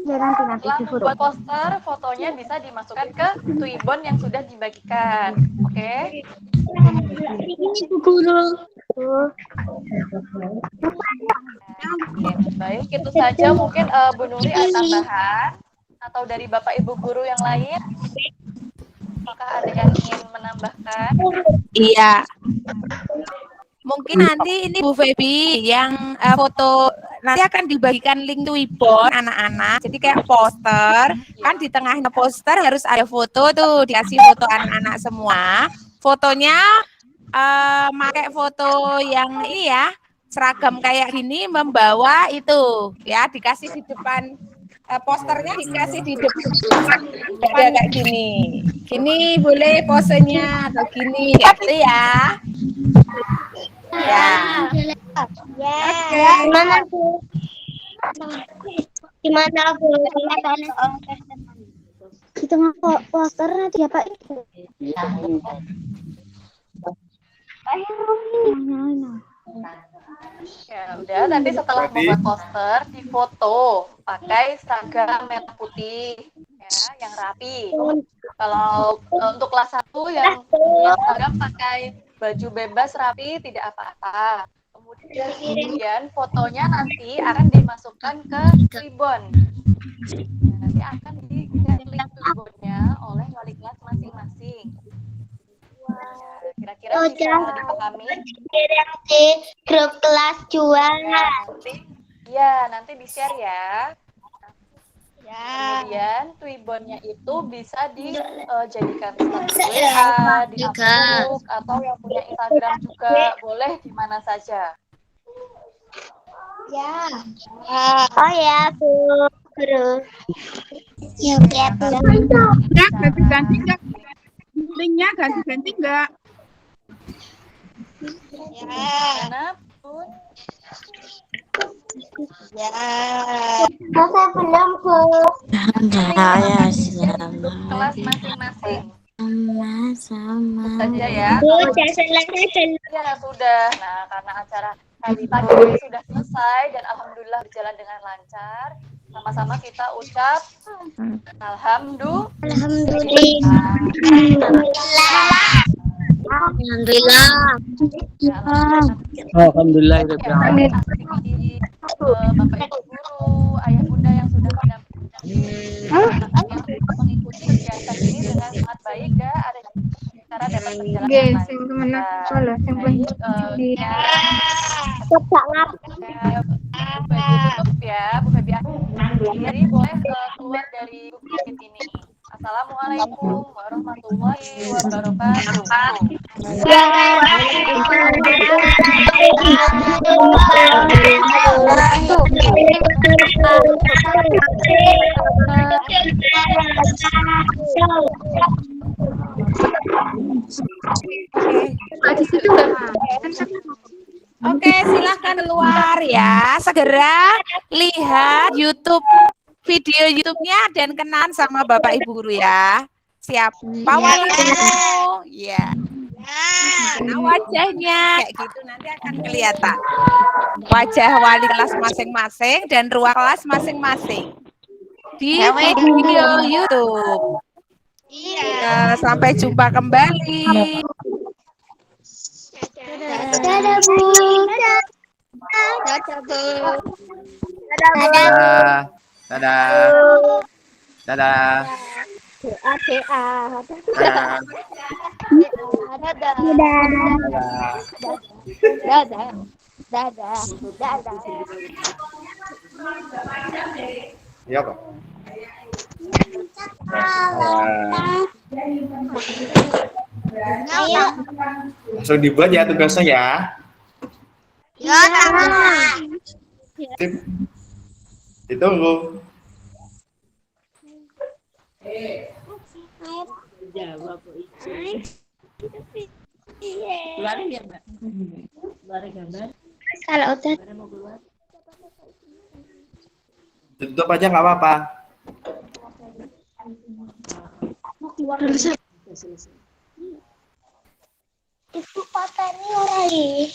Setelah membuat poster, fotonya bisa dimasukkan ke Twibbon yang sudah dibagikan. Oke? Baik, itu saja. Mungkin Bu Nuri ada tambahan atau dari Bapak Ibu guru yang lain? Apakah ada yang ingin menambahkan? Iya. Mungkin nanti ini Bu Febi yang foto nanti akan dibagikan link Twibbon anak-anak. Jadi kayak poster, kan di tengahnya poster harus ada foto tuh, dikasih foto anak-anak semua. Fotonya pakai foto yang ini ya, seragam kayak gini membawa itu ya, dikasih di depan posternya, dikasih di depan kayak gini. Gini boleh posenya atau gini gitu ya. Ya. Gimana Bu? Gimana Bu? Di tengah poster nanti ya Pak. Ya udah, nanti setelah membuat poster difoto pakai seragam merah putih ya, yang rapi. Kalau untuk kelas 1 yang seragam pakai baju bebas rapi tidak apa-apa. Kemudian fotonya nanti akan dimasukkan ke Twibbon. Nanti akan di-link Twibbonnya oleh wali kelas masing-masing. Kira-kira bisa dipahami? Di grup kelas juang. Nanti di-share ya. Kemudian Twibbonnya itu bisa dijadikan status WA, di Facebook, atau yang punya Instagram juga boleh di mana saja. Ya. Oh ya Bu guru. Ya Bu. Ganti-ganti enggak? Linknya ganti-ganti enggak? Mana Bun? Ya. Saya belum Bu. Kelas masing-masing. sama-sama. Saja ya. Sudah selesai. Ya sudah. Nah, karena acara hari pagi ini sudah selesai dan alhamdulillah berjalan dengan lancar. Sama-sama kita ucap alhamdulillah. Alhamdulillah. Ya, Alhamdulillah. Bapak Ibu guru, ayah bunda yang sudah mengikuti kegiatan ini dengan sangat baik ya, ada cara dapat berjalan dengan baik. Bu Febi tutup ya, Bu Febi akhiri boleh keluar dari bukit ini. Assalamualaikum warahmatullahi wabarakatuh. Oke, silahkan keluar ya. Segera lihat video YouTube-nya dan kenalan sama Bapak Ibu guru ya. Siapa walimu? Ya. Nah, wajahnya kayak gitu nanti akan kelihatan. Wajah wali kelas masing-masing dan ruang kelas masing-masing di video YouTube. Iya. Sampai jumpa kembali. Dadah, Bu. Dadah, Bu. Dadah. Dadah. Dadah. Dadah. Dadah. Dadah. Dadah. Dadah. Dadah. Iya, Pak. Ayo. Langsung dibuat ya tugasnya ya. Ya. Sip. Ditunggu. Kalau udah Tutup aja nggak apa-apa. Ibu pateni ora iki.